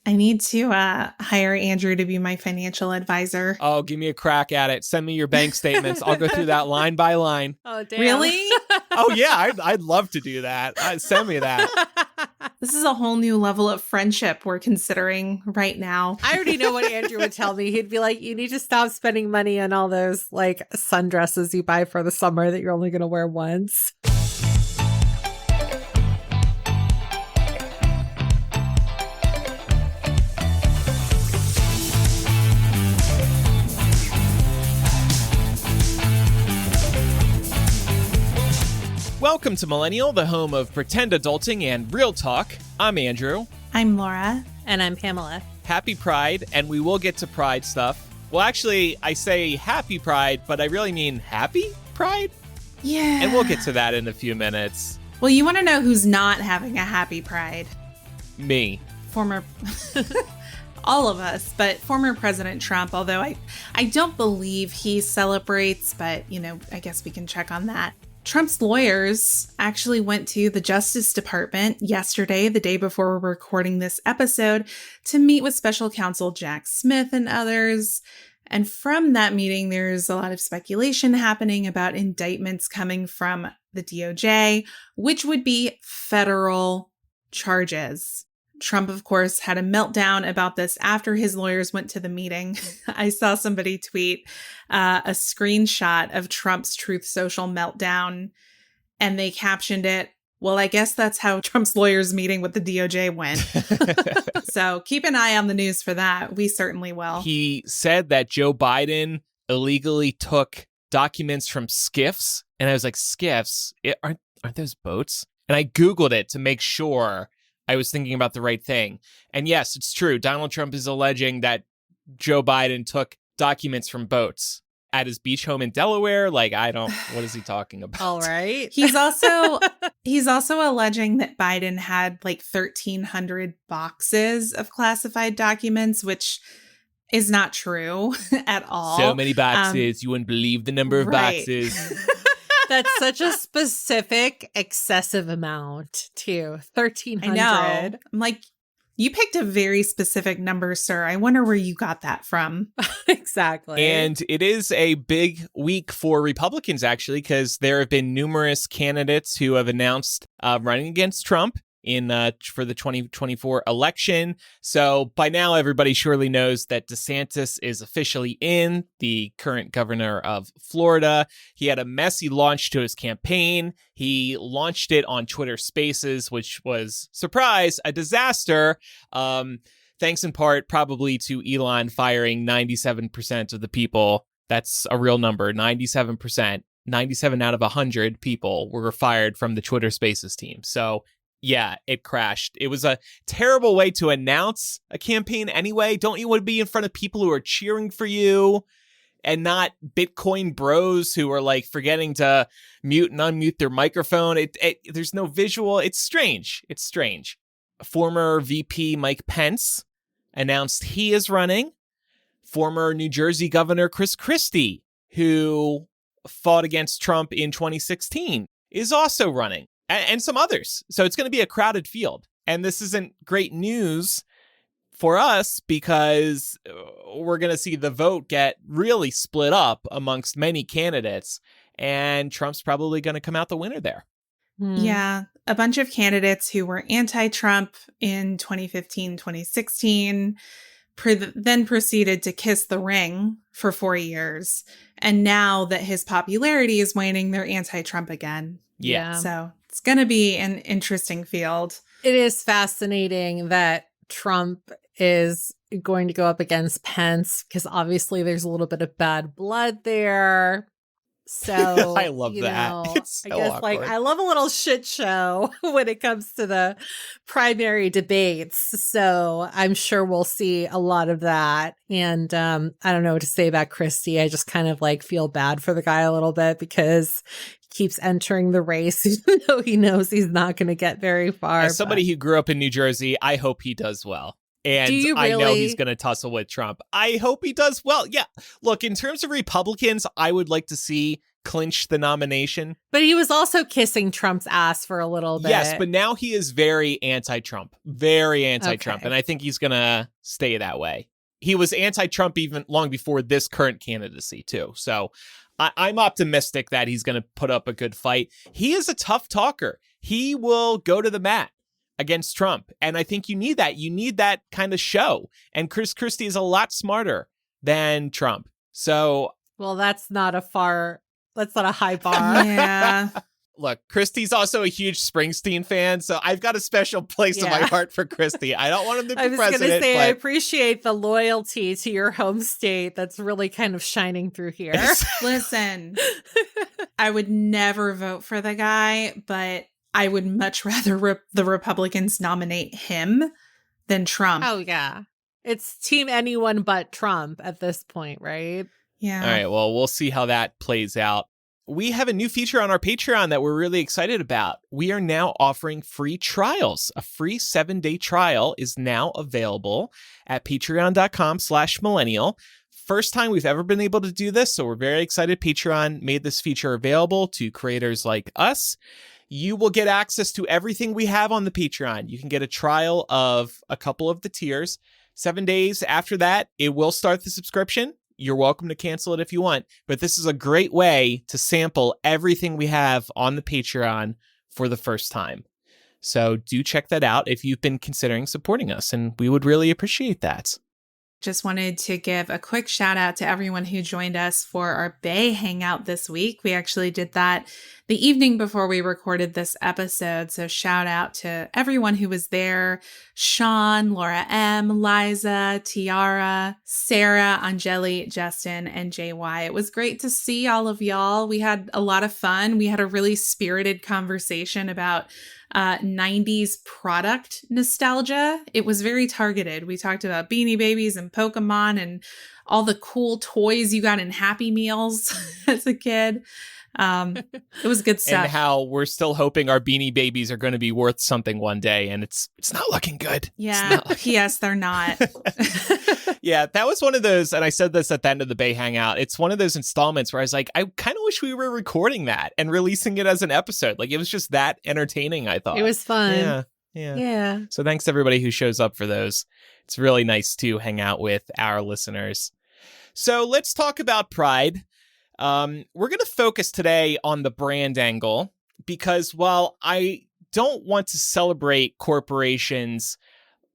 I need to hire Andrew to be my financial advisor. Oh, give me a crack at it. Send me your bank statements. I'll go through that line by line. Oh, damn. Really? Oh, yeah, I'd love to do that. Send me that. This is a whole new level of friendship we're considering right now. I already know what Andrew would tell me. He'd be like, you need to stop spending money on all those like sundresses you buy for the summer that you're only going to wear once. Welcome to Millennial, the home of pretend adulting and real talk. I'm Andrew. I'm Laura. And I'm Pamela. Happy Pride, and we will get to Pride stuff. Well, actually, I say happy Pride, but I really mean happy Pride? Yeah. And we'll get to that in a few minutes. Well, you want to know who's not having a happy Pride? Me. Former... all of us, but former President Trump, although I don't believe he celebrates, but, I guess we can check on that. Trump's lawyers actually went to the Justice Department yesterday, the day before we're recording this episode, to meet with special counsel Jack Smith and others. And from that meeting, there's a lot of speculation happening about indictments coming from the DOJ, which would be federal charges. Trump, of course, had a meltdown about this after his lawyers went to the meeting. I saw somebody tweet a screenshot of Trump's Truth Social meltdown, and they captioned it, "Well, I guess that's how Trump's lawyers meeting with the DOJ went." So keep an eye on the news for that. We certainly will. He said that Joe Biden illegally took documents from skiffs, and I was like, skiffs? Aren't those boats? And I Googled it to make sure I was thinking about the right thing. And yes, it's true. Donald Trump is alleging that Joe Biden took documents from boats at his beach home in Delaware. What is he talking about? All right. He's also alleging that Biden had like 1,300 boxes of classified documents, which is not true at all. So many boxes. You wouldn't believe the number of boxes. That's such a specific, excessive amount, too. 1,300. I know. I'm like, you picked a very specific number, sir. I wonder where you got that from. Exactly. And it is a big week for Republicans, actually, because there have been numerous candidates who have announced running against Trump for the 2024 election. So by now, everybody surely knows that DeSantis is officially in, the current governor of Florida. He had a messy launch to his campaign. He launched it on Twitter Spaces, which was, surprise, a disaster. Thanks in part probably to Elon firing 97% of the people. That's a real number, 97%. 97 out of 100 people were fired from the Twitter Spaces team. So yeah, it crashed. It was a terrible way to announce a campaign anyway. Don't you want to be in front of people who are cheering for you and not Bitcoin bros who are like forgetting to mute and unmute their microphone? There's no visual. It's strange. It's strange. Former VP Mike Pence announced he is running. Former New Jersey Governor Chris Christie, who fought against Trump in 2016, is also running. And some others. So it's going to be a crowded field. And this isn't great news for us because we're going to see the vote get really split up amongst many candidates. And Trump's probably going to come out the winner there. Yeah. A bunch of candidates who were anti-Trump in 2015, 2016, then proceeded to kiss the ring for 4 years. And now that his popularity is waning, they're anti-Trump again. Yeah. So it's going to be an interesting field. It is fascinating that Trump is going to go up against Pence because obviously there's a little bit of bad blood there. So I love that. It's so I guess awkward. I love a little shit show when it comes to the primary debates. So I'm sure we'll see a lot of that. And I don't know what to say about Christie. I just kind of feel bad for the guy a little bit because he keeps entering the race, even though he knows he's not going to get very far. As somebody who grew up in New Jersey, I hope he does well. And I know he's going to tussle with Trump. I hope he does well. Yeah. Look, in terms of Republicans, I would like to see clinch the nomination. But he was also kissing Trump's ass for a little bit. Yes, but now he is very anti-Trump. Very anti-Trump. Okay. And I think he's going to stay that way. He was anti-Trump even long before this current candidacy, too. So I'm optimistic that he's going to put up a good fight. He is a tough talker. He will go to the mat against Trump. And I think you need that. You need that kind of show. And Chris Christie is a lot smarter than Trump. So, well, that's not a high bar. Yeah. look, Christie's also a huge Springsteen fan, so I've got a special place in my heart for Christie. I don't want him to be president. I was going to say, but I appreciate the loyalty to your home state. That's really kind of shining through here. Listen, I would never vote for the guy, but I would much rather the Republicans nominate him than Trump. Oh, yeah. It's team anyone but Trump at this point, right? Yeah. All right, well, we'll see how that plays out. We have a new feature on our Patreon that we're really excited about. We are now offering free trials. A free 7-day trial is now available at patreon.com/millennial. First time we've ever been able to do this, so we're very excited. Patreon made this feature available to creators like us. You will get access to everything we have on the Patreon. You can get a trial of a couple of the tiers. 7 days after that, it will start the subscription. You're welcome to cancel it if you want, but this is a great way to sample everything we have on the Patreon for the first time. So do check that out if you've been considering supporting us, and we would really appreciate that. Just wanted to give a quick shout out to everyone who joined us for our Bay Hangout this week. We actually did that the evening before we recorded this episode. So shout out to everyone who was there. Sean, Laura M, Liza, Tiara, Sarah, Angeli, Justin, and JY. It was great to see all of y'all. We had a lot of fun. We had a really spirited conversation about 90s product nostalgia. It was very targeted. We talked about Beanie Babies and Pokemon and all the cool toys you got in Happy Meals as a kid. It was good stuff. And how we're still hoping our Beanie Babies are going to be worth something one day, and it's not looking good. Yeah. Yes, they're not. Yeah, that was one of those, and I said this at the end of the Bay Hangout, it's one of those installments where I was like, I kind of wish we were recording that and releasing it as an episode. Like, it was just that entertaining, I thought. It was fun. Yeah. So thanks to everybody who shows up for those. It's really nice to hang out with our listeners. So let's talk about Pride. We're going to focus today on the brand angle, because while I don't want to celebrate corporations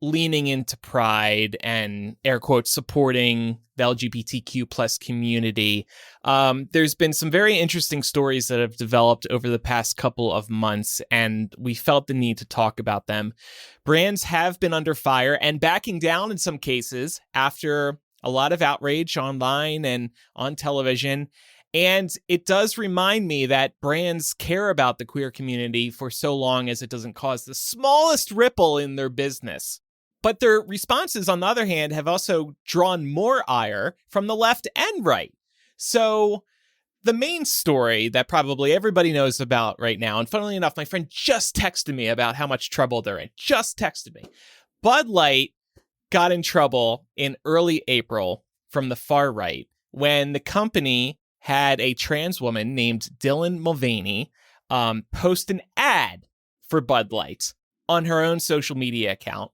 leaning into Pride and air quotes supporting the LGBTQ plus community, there's been some very interesting stories that have developed over the past couple of months, and we felt the need to talk about them. Brands have been under fire and backing down in some cases after a lot of outrage online and on television. And it does remind me that brands care about the queer community for so long as it doesn't cause the smallest ripple in their business. But their responses, on the other hand, have also drawn more ire from the left and right. So the main story that probably everybody knows about right now, and funnily enough, my friend just texted me about how much trouble they're in. Just texted me. Bud Light got in trouble in early April from the far right when the company had a trans woman named Dylan Mulvaney post an ad for Bud Light on her own social media account.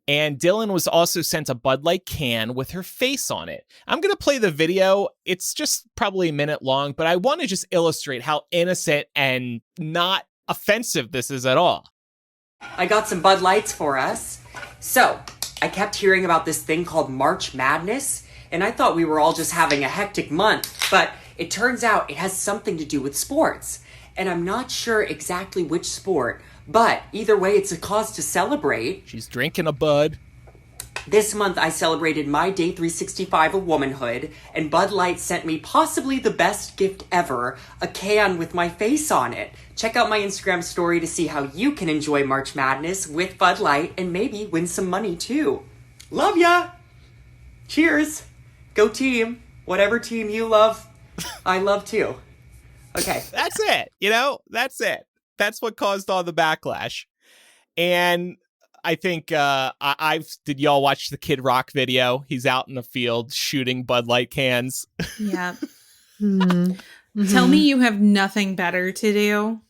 And Dylan was also sent a Bud Light can with her face on it. I'm going to play the video. It's just probably a minute long, but I want to just illustrate how innocent and not offensive this is at all. I got some Bud Lights for us. So, I kept hearing about this thing called March Madness, and I thought we were all just having a hectic month, but it turns out it has something to do with sports. And I'm not sure exactly which sport, but either way, it's a cause to celebrate. She's drinking a Bud. This month, I celebrated my day 365 of womanhood, and Bud Light sent me possibly the best gift ever, a can with my face on it. Check out my Instagram story to see how you can enjoy March Madness with Bud Light and maybe win some money too. Love ya! Cheers! Go team! Whatever team you love, I love too. Okay. That's it. That's it. That's what caused all the backlash. And I think did y'all watch the Kid Rock video? He's out in the field shooting Bud Light cans. Yeah. Tell me Mhm. you have nothing better to do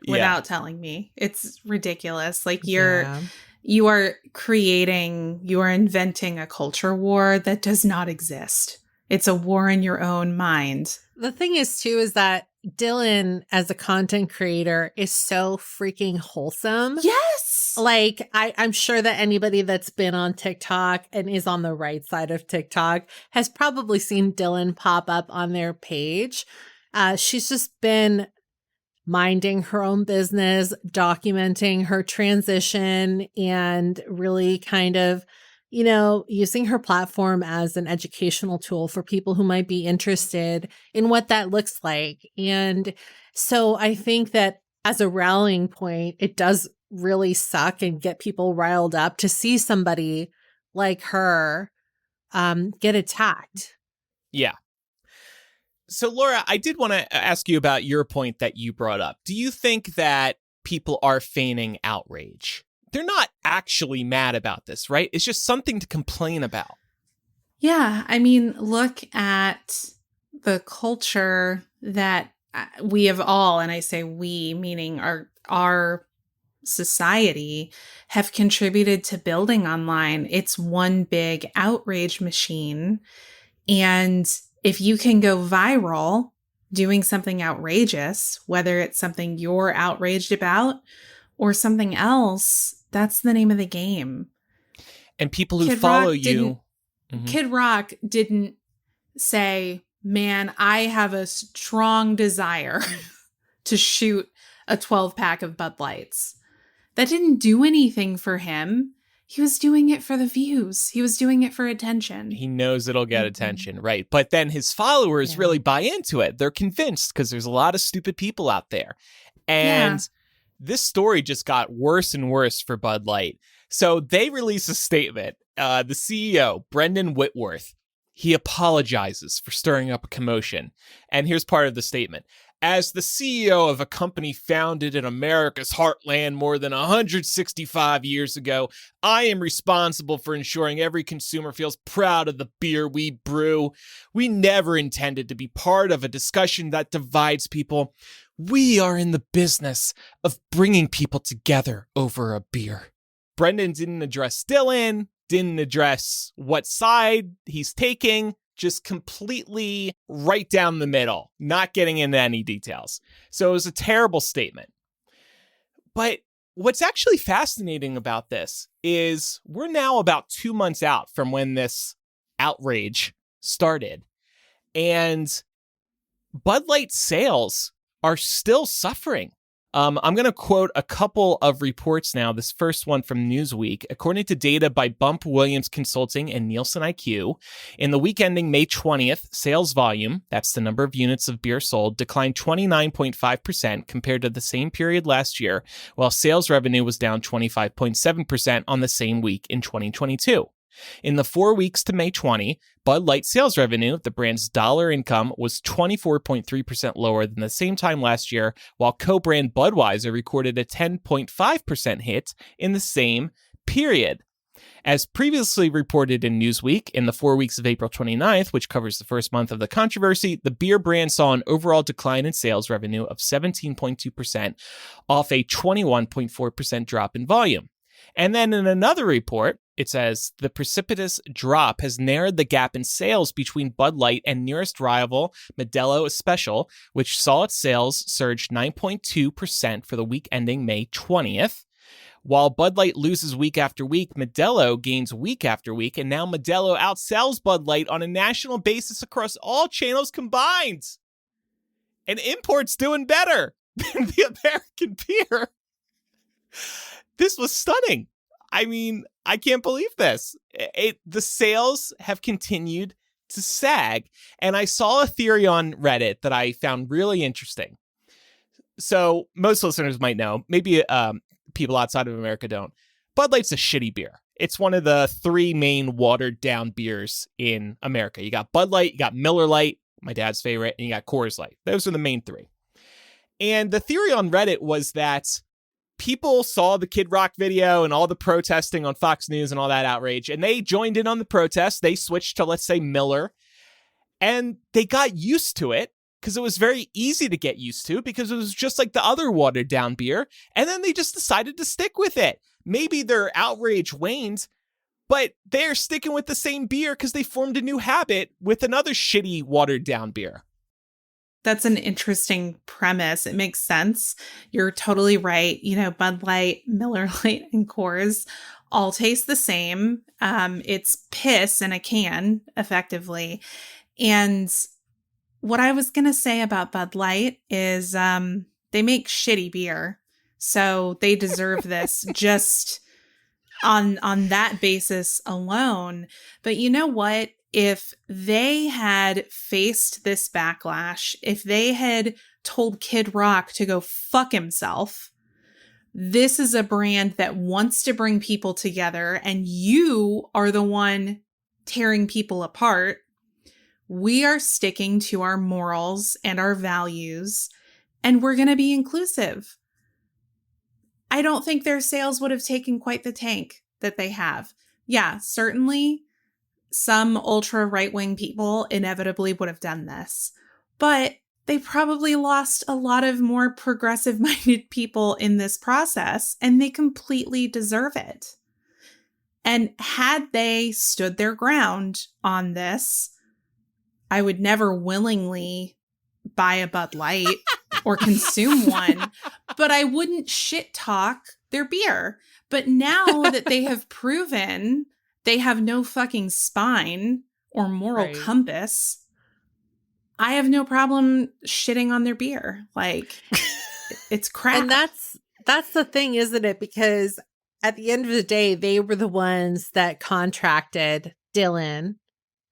Yeah. without telling me. It's ridiculous. Like Yeah. you are inventing a culture war that does not exist. It's a war in your own mind. The thing is, too, is that Dylan, as a content creator, is so freaking wholesome. Yes. Like, I'm sure that anybody that's been on TikTok and is on the right side of TikTok has probably seen Dylan pop up on their page. She's just been minding her own business, documenting her transition, and really kind of, using her platform as an educational tool for people who might be interested in what that looks like. And so I think that as a rallying point, it does really suck and get people riled up to see somebody like her get attacked. Yeah. So, Laura, I did want to ask you about your point that you brought up. Do you think that people are feigning outrage? They're not actually mad about this, right? It's just something to complain about. Yeah. I mean, look at the culture that we have all, and I say we, meaning our society, have contributed to building online. It's one big outrage machine. And if you can go viral doing something outrageous, whether it's something you're outraged about or something else, that's the name of the game. And people who Kid follow Rock you. Kid Rock didn't say, man, I have a strong desire to shoot a 12-pack of Bud Lights. That didn't do anything for him. He was doing it for the views. He was doing it for attention. He knows it'll get attention, right? But then his followers really buy into it. They're convinced because there's a lot of stupid people out there. And this story just got worse and worse for Bud Light. So they release a statement. The CEO, Brendan Whitworth, he apologizes for stirring up a commotion. And here's part of the statement. As the CEO of a company founded in America's heartland more than 165 years ago, I am responsible for ensuring every consumer feels proud of the beer we brew. We never intended to be part of a discussion that divides people. We are in the business of bringing people together over a beer. Brendan didn't address Dylan, didn't address what side he's taking. Just completely right down the middle, not getting into any details. So it was a terrible statement. But what's actually fascinating about this is we're now about 2 months out from when this outrage started. And Bud Light sales are still suffering. I'm going to quote a couple of reports now. This first one from Newsweek. According to data by Bump Williams Consulting and Nielsen IQ, in the week ending May 20th, sales volume, that's the number of units of beer sold, declined 29.5% compared to the same period last year, while sales revenue was down 25.7% on the same week in 2022. In the 4 weeks to May 20, Bud Light sales revenue, the brand's dollar income, was 24.3% lower than the same time last year, while co-brand Budweiser recorded a 10.5% hit in the same period. As previously reported in Newsweek, in the 4 weeks of April 29th, which covers the first month of the controversy, the beer brand saw an overall decline in sales revenue of 17.2% off a 21.4% drop in volume. And then in another report, it says the precipitous drop has narrowed the gap in sales between Bud Light and nearest rival Modelo Especial, which saw its sales surge 9.2% for the week ending May 20th. While Bud Light loses week after week, Modelo gains week after week, and now Modelo outsells Bud Light on a national basis across all channels combined. And imports doing better than the American beer. This was stunning. I mean, I can't believe this. The sales have continued to sag. And I saw a theory on Reddit that I found really interesting. So most listeners might know, maybe people outside of America don't. Bud Light's a shitty beer. It's one of the 3 main watered down beers in America. You got Bud Light, you got Miller Lite, my dad's favorite, and you got Coors Light. Those are the main 3. And the theory on Reddit was that people saw the Kid Rock video and all the protesting on Fox News and all that outrage, and they joined in on the protest. They switched to, let's say, Miller, and they got used to it, because it was very easy to get used to because it was just like the other watered down beer. And then they just decided to stick with it. Maybe their outrage waned, but they're sticking with the same beer because they formed a new habit with another shitty watered down beer. That's an interesting premise. It makes sense. You're totally right. You know, Bud Light, Miller Lite, and Coors all taste the same. It's piss in a can, effectively. And what I was going to say about Bud Light is they make shitty beer. So they deserve this just on that basis alone. But you know what? If they had faced this backlash, if they had told Kid Rock to go fuck himself, this is a brand that wants to bring people together and you are the one tearing people apart. We are sticking to our morals and our values, and we're going to be inclusive. I don't think their sales would have taken quite the tank that they have. Yeah, certainly some ultra right-wing people inevitably would have done this, but they probably lost a lot of more progressive-minded people in this process, and they completely deserve it. And had they stood their ground on this, I would never willingly buy a Bud Light or consume one, but I wouldn't shit talk their beer. But now that they have proven they have no fucking spine or moral compass, I have no problem shitting on their beer. Like, it's crap. And that's the thing, isn't it? Because at the end of the day, they were the ones that contracted Dylan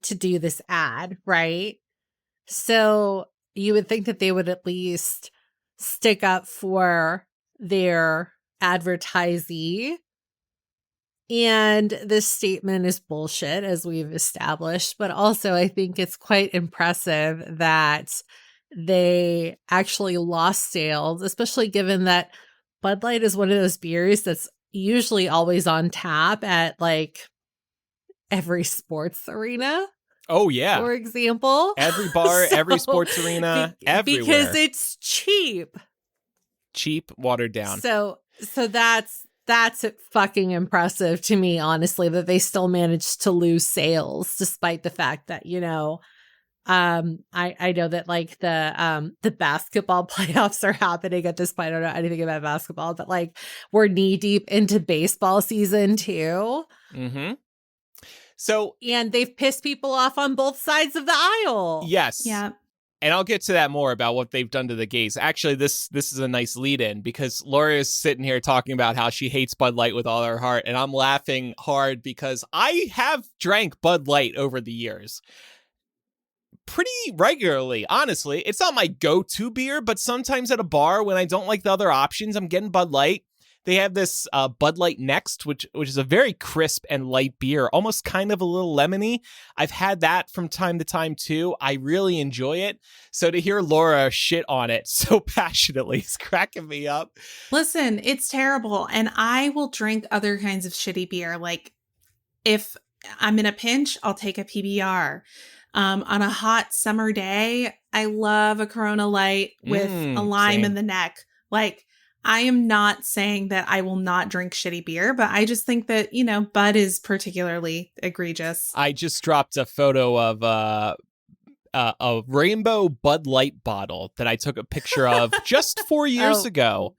to do this ad, right? So you would think that they would at least stick up for their advertisee. And this statement is bullshit, as we've established. But also, I think it's quite impressive that they actually lost sales, especially given that Bud Light is one of those beers that's usually always on tap at like every sports arena. Oh, yeah. For example. Every bar, every sports arena, everywhere. Because it's cheap. Cheap, watered down. So that's fucking impressive to me, honestly, that they still managed to lose sales despite the fact that, you know, I know that like the basketball playoffs are happening at this point. I don't know anything about basketball, but like we're knee deep into baseball season too. Mm-hmm. So, and they've pissed people off on both sides of the aisle. Yes. Yeah. And I'll get to that more about what they've done to the gays. Actually, this is a nice lead-in because Laura is sitting here talking about how she hates Bud Light with all her heart, and I'm laughing hard because I have drank Bud Light over the years. Pretty regularly, honestly. It's not my go-to beer, but sometimes at a bar when I don't like the other options, I'm getting Bud Light. They have this Bud Light Next, which is a very crisp and light beer, almost kind of a little lemony. I've had that from time to time, too. I really enjoy it. So to hear Laura shit on it so passionately is cracking me up. Listen, it's terrible. And I will drink other kinds of shitty beer. Like, if I'm in a pinch, I'll take a PBR. On a hot summer day, I love a Corona Light with a lime in the neck. Like, I am not saying that I will not drink shitty beer, but I just think that, you know, Bud is particularly egregious. I just dropped a photo of a rainbow Bud Light bottle that I took a picture of just 4 years ago.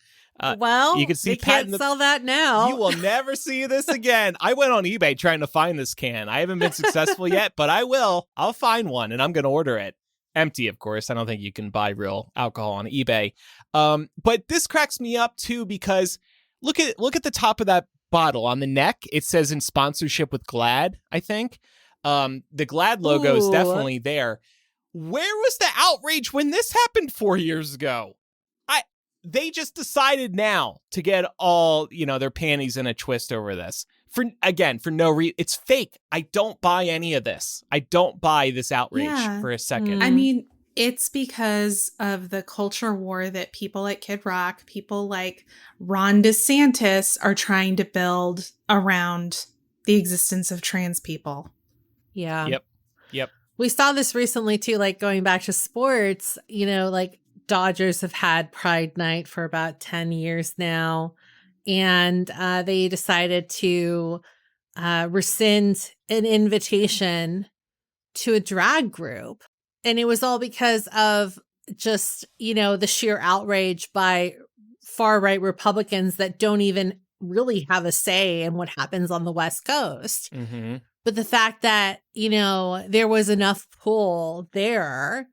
Well, you can see they can't sell that now. You will never see this again. I went on eBay trying to find this can. I haven't been successful yet, but I will. I'll find one, and I'm going to order it. Empty, of course. I don't think you can buy real alcohol on eBay. But this cracks me up too because look at the top of that bottle on the neck. It says in sponsorship with Glad, I think. The Glad logo is definitely there. Where was the outrage when this happened 4 years ago? They just decided now to get all, you know, their panties in a twist over this. For no reason. It's fake. I don't buy any of this. I don't buy this outrage for a second. I mean, it's because of the culture war that people like Kid Rock, people like Ron DeSantis are trying to build around the existence of trans people. Yeah. Yep. We saw this recently too, like going back to sports, like Dodgers have had Pride Night for about 10 years now. And they decided to rescind an invitation to a drag group. And it was all because of just, the sheer outrage by far right Republicans that don't even really have a say in what happens on the West Coast. Mm-hmm. But the fact that, there was enough pull there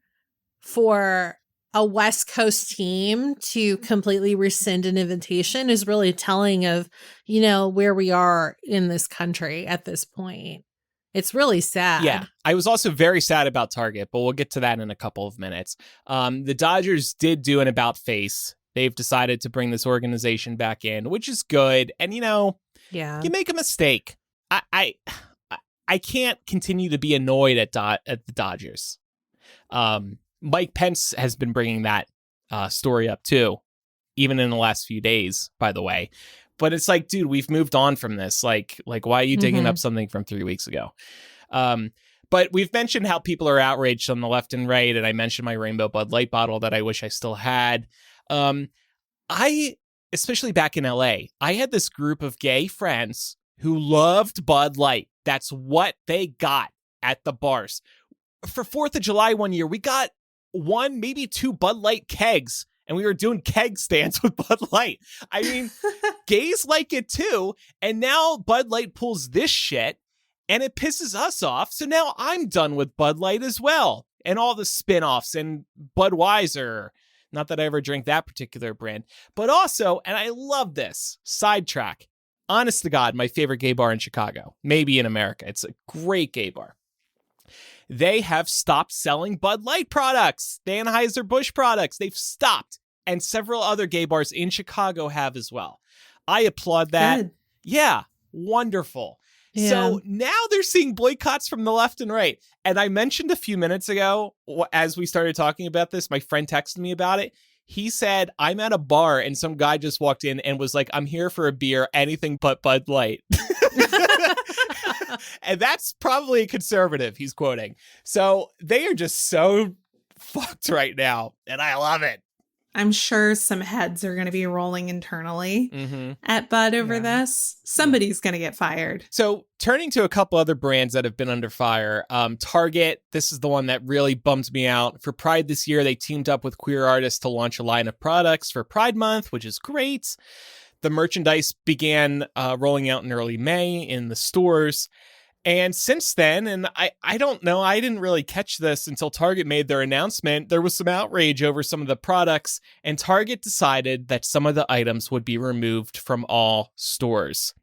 for a West Coast team to completely rescind an invitation is really telling of, where we are in this country at this point. It's really sad. Yeah. I was also very sad about Target, but we'll get to that in a couple of minutes. The Dodgers did do an about face. They've decided to bring this organization back in, which is good. And, yeah, you make a mistake. I can't continue to be annoyed at the Dodgers. Mike Pence has been bringing that story up too, even in the last few days, by the way. But it's like, dude, we've moved on from this. Like, why are you digging up something from 3 weeks ago? But we've mentioned how people are outraged on the left and right, and I mentioned my Rainbow Bud Light bottle that I wish I still had. Especially back in LA, I had this group of gay friends who loved Bud Light. That's what they got at the bars. For 4th of July one year, we got 1, maybe 2 Bud Light kegs, and we were doing keg stands with Bud Light. I mean, gays like it too, and now Bud Light pulls this shit, and it pisses us off, so now I'm done with Bud Light as well, and all the spin-offs, and Budweiser. Not that I ever drank that particular brand, but also, and I love this, sidetrack, honest to God, my favorite gay bar in Chicago, maybe in America. It's a great gay bar. They have stopped selling Bud Light products, the Anheuser-Busch products. They've stopped. And several other gay bars in Chicago have as well. I applaud that. Good. Yeah, wonderful. Yeah. So now they're seeing boycotts from the left and right. And I mentioned a few minutes ago, as we started talking about this, my friend texted me about it. He said, I'm at a bar and some guy just walked in and was like, I'm here for a beer, anything but Bud Light. And that's probably a conservative, he's quoting. So they are just so fucked right now. And I love it. I'm sure some heads are going to be rolling internally at Bud over this. Somebody's going to get fired. So turning to a couple other brands that have been under fire, Target, this is the one that really bummed me out. For Pride this year, they teamed up with queer artists to launch a line of products for Pride Month, which is great. The merchandise began rolling out in early May in the stores. And since then, and I don't know, I didn't really catch this until Target made their announcement. There was some outrage over some of the products, and Target decided that some of the items would be removed from all stores.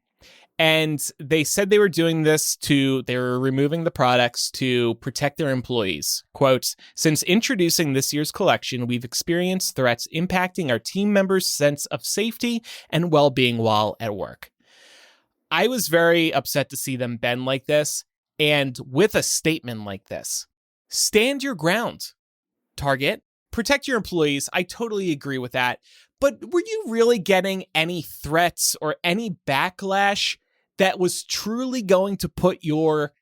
And they said they were doing this they were removing the products to protect their employees. Quote, since introducing this year's collection, we've experienced threats impacting our team members' sense of safety and well-being while at work. I was very upset to see them bend like this, and with a statement like this. Stand your ground, Target. Protect your employees. I totally agree with that. But were you really getting any threats or any backlash that was truly going to put your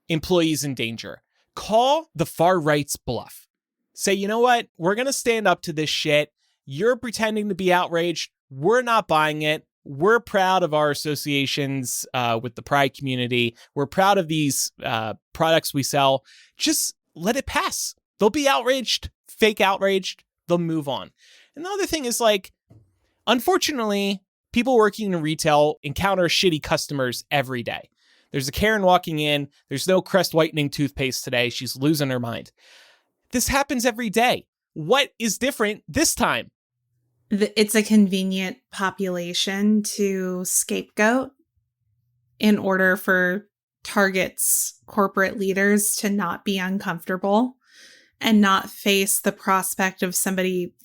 employees in danger? Call the far right's bluff. Say, you know what? We're going to stand up to this shit. You're pretending to be outraged. We're not buying it. We're proud of our associations with the Pride community. We're proud of these products we sell. Just let it pass. They'll be outraged, fake outraged. They'll move on. And the other thing is, like, unfortunately, people working in retail encounter shitty customers every day. There's a Karen walking in. There's no Crest whitening toothpaste today. She's losing her mind. This happens every day. What is different this time? It's a convenient population to scapegoat in order for Target's corporate leaders to not be uncomfortable and not face the prospect of somebody,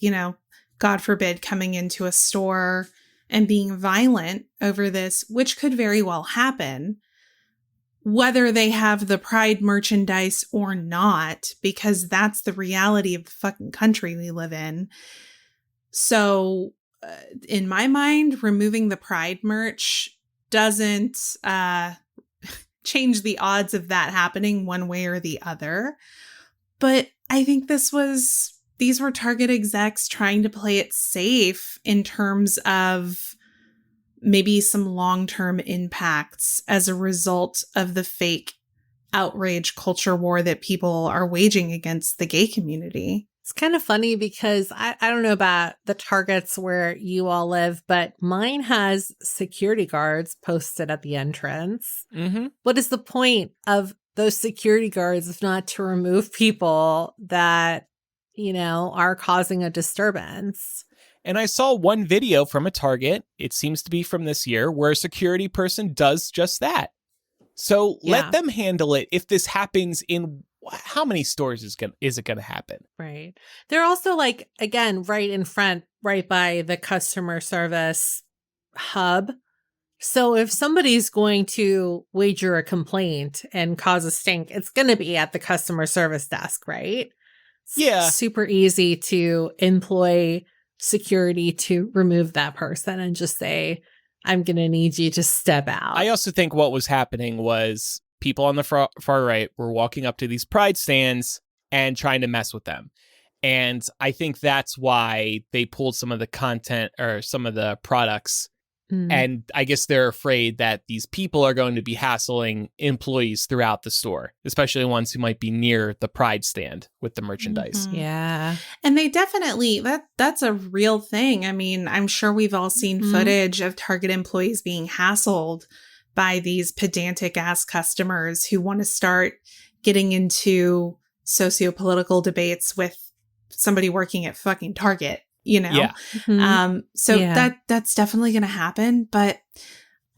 God forbid, coming into a store and being violent over this, which could very well happen, whether they have the Pride merchandise or not, because that's the reality of the fucking country we live in. So in my mind, removing the Pride merch doesn't change the odds of that happening one way or the other. But I think these were Target execs trying to play it safe in terms of maybe some long-term impacts as a result of the fake outrage culture war that people are waging against the gay community. It's kind of funny because I don't know about the Targets where you all live, but mine has security guards posted at the entrance. Mm-hmm. What is the point of those security guards if not to remove people that, are causing a disturbance? And I saw one video from a Target, it seems to be from this year, where a security person does just that. So let them handle it. If this happens in how many stores is it going to happen? Right. They're also again, right in front, right by the customer service hub. So if somebody's going to wager a complaint and cause a stink, it's going to be at the customer service desk, right? Yeah. Super easy to employ security to remove that person and just say, I'm going to need you to step out. I also think what was happening was people on the far right were walking up to these pride stands and trying to mess with them. And I think that's why they pulled some of the content or some of the products. And I guess they're afraid that these people are going to be hassling employees throughout the store, especially ones who might be near the pride stand with the merchandise. Mm-hmm. Yeah. And they definitely, that's a real thing. I mean, I'm sure we've all seen footage of Target employees being hassled by these pedantic ass customers who want to start getting into socio-political debates with somebody working at fucking Target. Yeah. So that's definitely going to happen. But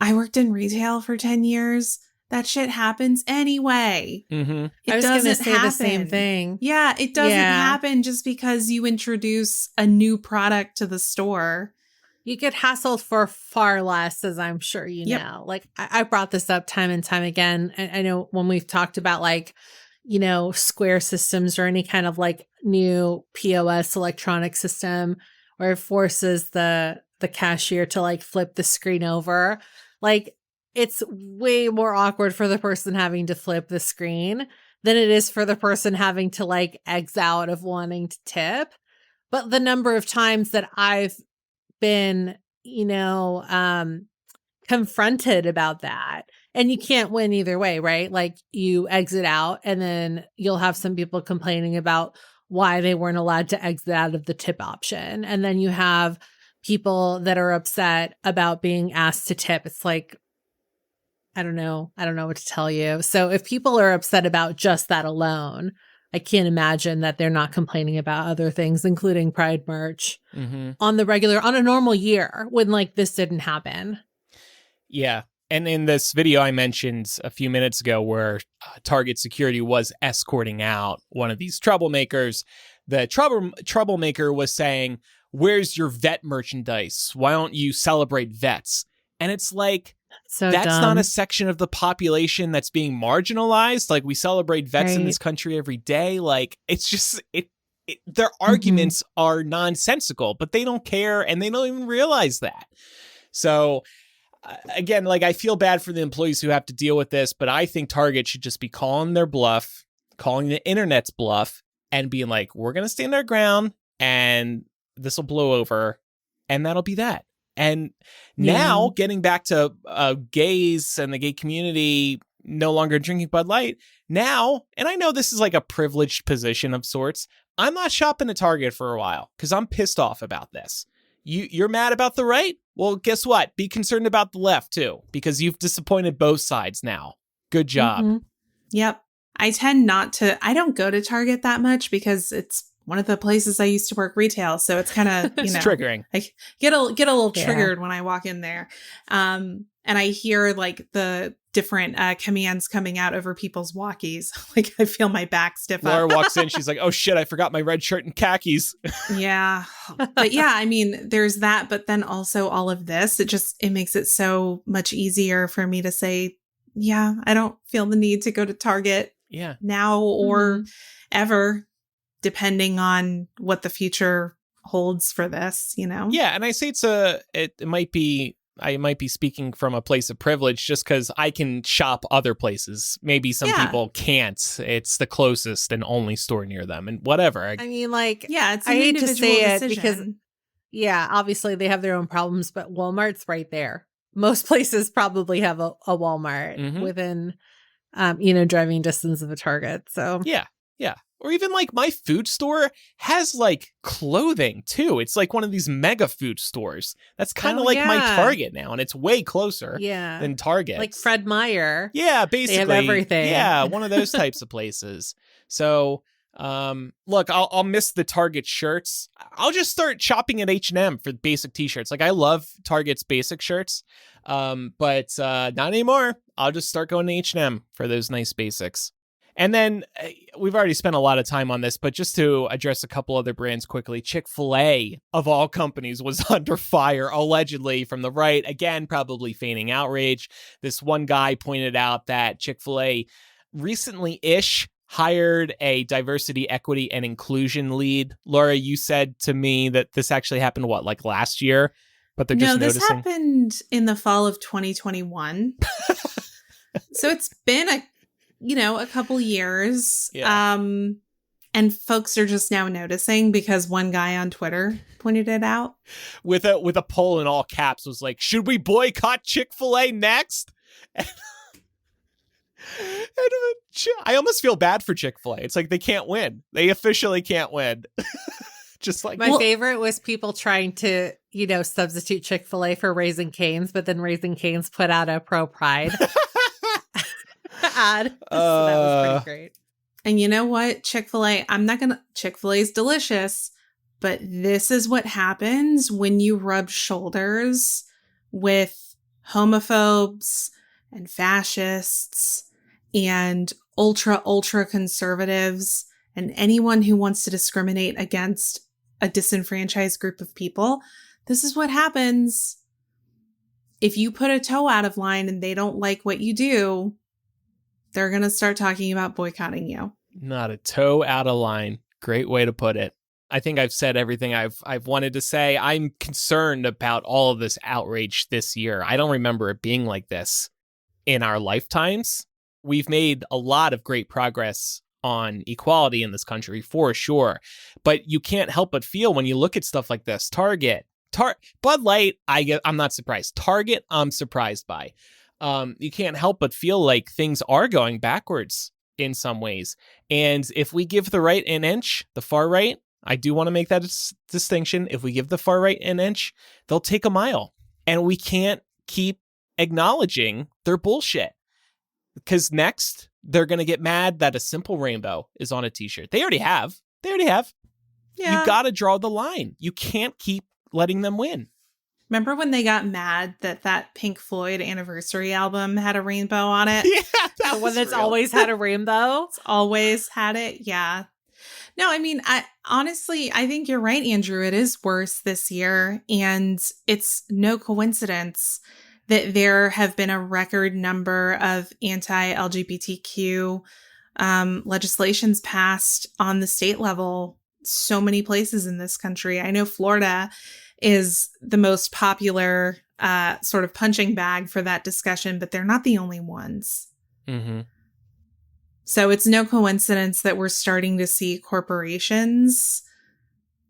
I worked in retail for 10 years. That shit happens anyway. Mm-hmm. I was going to say the same thing. Yeah, it doesn't happen just because you introduce a new product to the store. You get hassled for far less, as I'm sure you know. I brought this up time and time again. I know when we've talked about Square systems or any kind of new POS electronic system where it forces the cashier to flip the screen over. It's way more awkward for the person having to flip the screen than it is for the person having to eggs out of wanting to tip. But the number of times that I've been, confronted about that. And you can't win either way, right? You exit out and then you'll have some people complaining about why they weren't allowed to exit out of the tip option. And then you have people that are upset about being asked to tip. It's I don't know what to tell you. So if people are upset about just that alone, I can't imagine that they're not complaining about other things, including Pride merch on a normal year when this didn't happen. Yeah. And in this video I mentioned a few minutes ago where Target security was escorting out one of these troublemakers, the troublemaker was saying, "Where's your vet merchandise? Why don't you celebrate vets?" And it's so that's dumb. not a section of the population that's being marginalized. We celebrate vets in this country every day. It's just their arguments are nonsensical, but they don't care and they don't even realize that. So again, I feel bad for the employees who have to deal with this, but I think Target should just be calling their bluff, calling the internet's bluff, and being we're going to stand our ground and this will blow over and that'll be that. And now getting back to gays and the gay community no longer drinking Bud Light now, and I know this is a privileged position of sorts, I'm not shopping at Target for a while because I'm pissed off about this. You're mad about the right? Well, guess what? Be concerned about the left too, because you've disappointed both sides now. Good job. Yep. I don't go to Target that much because it's one of the places I used to work retail. So it's kind of, it's triggering. I get a little triggered when I walk in there. And I hear the different commands coming out over people's walkies. I feel my back stiff Laura up. walks in. She's like, "Oh shit, I forgot my red shirt and khakis." Yeah. But yeah, I mean, there's that, but then also all of this, it makes it so much easier for me to say, yeah, I don't feel the need to go to Target now or ever, depending on what the future holds for this, Yeah. And I say it might be I might be speaking from a place of privilege just because I can shop other places. Maybe some people can't. It's the closest and only store near them and whatever. I mean, like, Yeah, it's I an hate to individual say decision. it because, yeah, obviously they have their own problems, but Walmart's right there. Most places probably have a Walmart within, driving distance of a Target. So yeah. Or even like my food store has like clothing too. It's like one of these mega food stores. That's kind of my Target now, and it's way closer than Target. Like Fred Meyer. Yeah, basically. They have everything. Yeah, one of those types of places. So, look, I'll miss the Target shirts. I'll just start shopping at H&M for basic t-shirts. Like I love Target's basic shirts, but not anymore. I'll just start going to H&M for those nice basics. And then we've already spent a lot of time on this, but just to address a couple other brands quickly, Chick-fil-A, of all companies, was under fire, allegedly, from the right. Again, probably feigning outrage. This one guy pointed out that Chick-fil-A recently-ish hired a diversity, equity, and inclusion lead. Laura, you said to me that this actually happened, like last year? But they're just noticing? No, this happened in the fall of 2021. So it's been a couple years. Yeah. And folks are just now noticing because one guy on Twitter pointed it out. With a poll in all caps was like, should we boycott Chick-fil-A next? I almost feel bad for Chick-fil-A. It's like they can't win. They officially can't win. Just like my favorite was people trying to, substitute Chick-fil-A for Raising Cane's, but then Raising Cane's put out a pro pride ad. So that was pretty great. And you know what? Chick-fil-A is delicious, but this is what happens when you rub shoulders with homophobes and fascists and ultra conservatives and anyone who wants to discriminate against a disenfranchised group of people. This is what happens. If you put a toe out of line and they don't like what you do, they're going to start talking about boycotting you. Not a toe out of line. Great way to put it. I think I've said everything I've wanted to say. I'm concerned about all of this outrage this year. I don't remember it being like this in our lifetimes. We've made a lot of great progress on equality in this country, for sure. But you can't help but feel when you look at stuff like this. Bud Light, I'm not surprised. Target, I'm surprised by. You can't help but feel like things are going backwards in some ways. And if we give the right an inch, the far right, I do want to make that distinction. If we give the far right an inch, they'll take a mile. And we can't keep acknowledging their bullshit. Because next, they're going to get mad that a simple rainbow is on a t-shirt. They already have. Yeah. You got to draw the line. You can't keep letting them win. Remember when they got mad that Pink Floyd anniversary album had a rainbow on it? Yeah, that the one that's always had a rainbow. It's always had it. Yeah. No, I mean, I think you're right, Andrew. It is worse this year. And it's no coincidence that there have been a record number of anti-LGBTQ legislations passed on the state level. So many places in this country. I know Florida is the most popular sort of punching bag for that discussion, but they're not the only ones. Mm-hmm. So it's no coincidence that we're starting to see corporations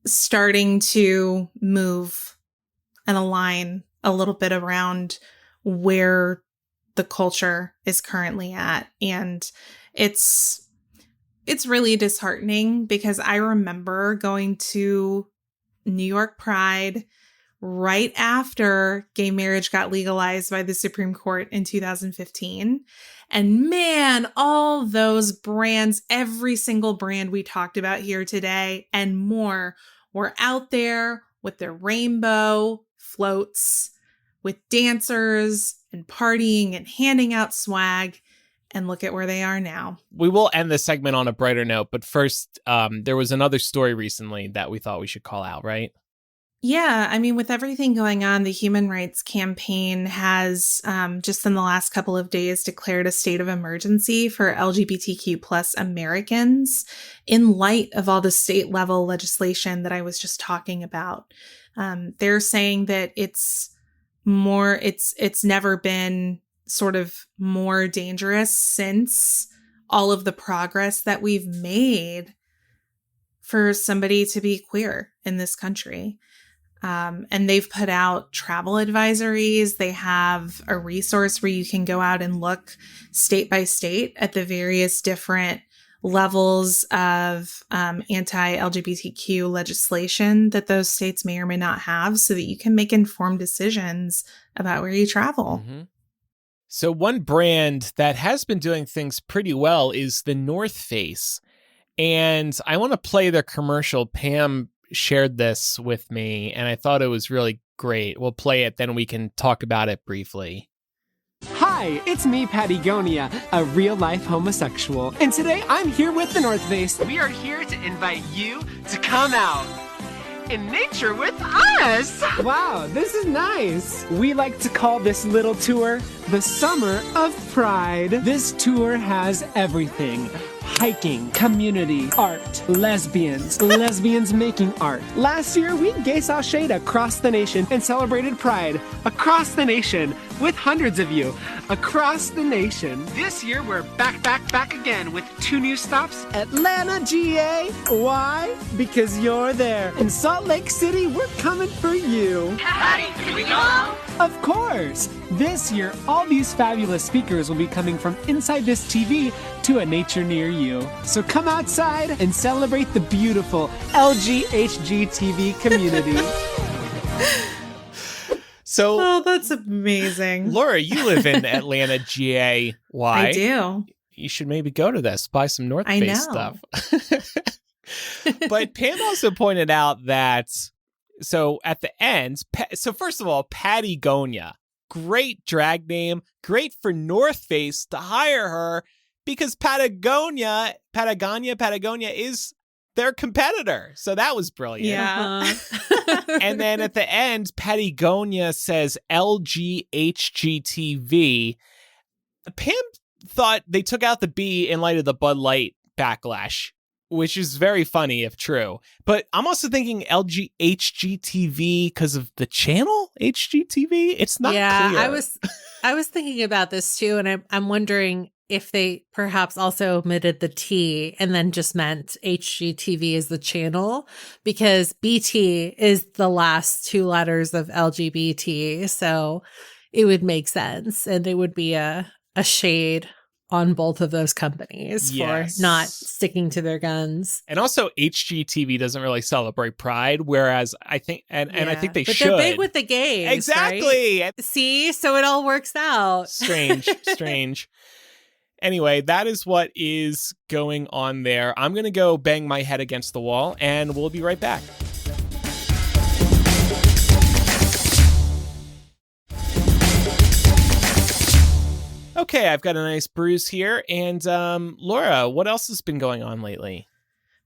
starting to move and align a little bit around where the culture is currently at. And it's really disheartening because I remember going to New York Pride right after gay marriage got legalized by the Supreme Court in 2015. And man, all those brands, every single brand we talked about here today and more were out there with their rainbow floats, with dancers and partying and handing out swag. And look at where they are now. We will end this segment on a brighter note, but first, there was another story recently that we thought we should call out, right? Yeah, I mean, with everything going on, the Human Rights Campaign has just in the last couple of days declared a state of emergency for LGBTQ plus Americans in light of all the state level legislation that I was just talking about. They're saying that it's more, it's never been sort of more dangerous since all of the progress that we've made for somebody to be queer in this country. And they've put out travel advisories. They have a resource where you can go out and look state by state at the various different levels of anti-LGBTQ legislation that those states may or may not have, so that you can make informed decisions about where you travel. Mm-hmm. So one brand that has been doing things pretty well is the North Face. And I want to play their commercial. Pam shared this with me, and I thought it was really great. We'll play it, then we can talk about it briefly. Hi, it's me, Patagonia, a real-life homosexual. And today I'm here with the North Face. We are here to invite you to come out in nature with us. Wow, this is nice. We like to call this little tour the Summer of Pride. This tour has everything. Hiking, community, art, lesbians making art. Last year, we gay saw shade across the nation and celebrated Pride across the nation with hundreds of you across the nation. This year, we're back again with 2 new stops. Atlanta, GA. Why? Because you're there. In Salt Lake City, we're coming for you. Patty, can we go? Of course! This year, all these fabulous speakers will be coming from inside this TV to a nature near you. So come outside and celebrate the beautiful LGHGTV community. So, Oh, that's amazing. Laura, you live in Atlanta, GA. Why? I do. You should maybe go to this, buy some North I Face know. stuff. But Pam also pointed out that, so at the end, so first of all, Patagonia, great drag name, great for North Face to hire her because Patagonia is their competitor. So that was brilliant. Yeah. And then at the end, Patagonia says LGHGTV. Pam thought they took out the B in light of the Bud Light backlash, which is very funny if true. But I'm also thinking LGHGTV because of the channel HGTV. It's not clear. I was thinking about this too, and I'm wondering if they perhaps also omitted the T and then just meant HGTV as the channel, because BT is the last 2 letters of LGBT, so it would make sense, and it would be a shade on both of those companies for not sticking to their guns. And also HGTV doesn't really celebrate Pride, whereas I think, and I think they should. But they're big with the gays, exactly. Right? See, so it all works out. Strange. Anyway, that is what is going on there. I'm going to go bang my head against the wall, and we'll be right back. Okay, I've got a nice bruise here. And Laura, what else has been going on lately?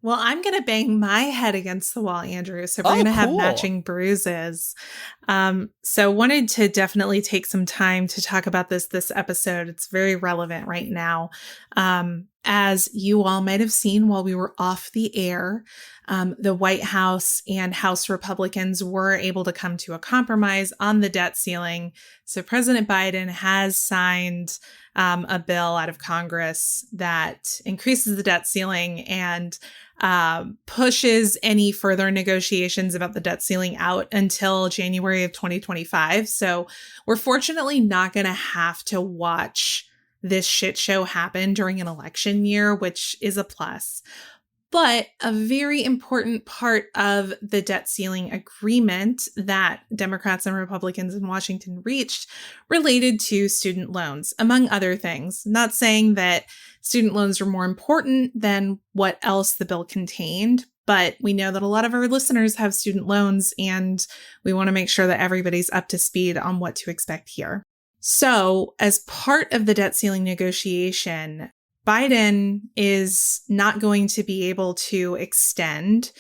Well, I'm going to bang my head against the wall, Andrew. So we're going to have matching bruises. So wanted to definitely take some time to talk about this episode. It's very relevant right now. As you all might have seen while we were off the air, the White House and House Republicans were able to come to a compromise on the debt ceiling. So President Biden has signed a bill out of Congress that increases the debt ceiling and pushes any further negotiations about the debt ceiling out until January of 2025. So we're fortunately not going to have to watch this shit show happen during an election year, which is a plus. But a very important part of the debt ceiling agreement that Democrats and Republicans in Washington reached related to student loans, among other things. Not saying that student loans are more important than what else the bill contained, but we know that a lot of our listeners have student loans, and we want to make sure that everybody's up to speed on what to expect here. So, as part of the debt ceiling negotiation, Biden is not going to be able to extend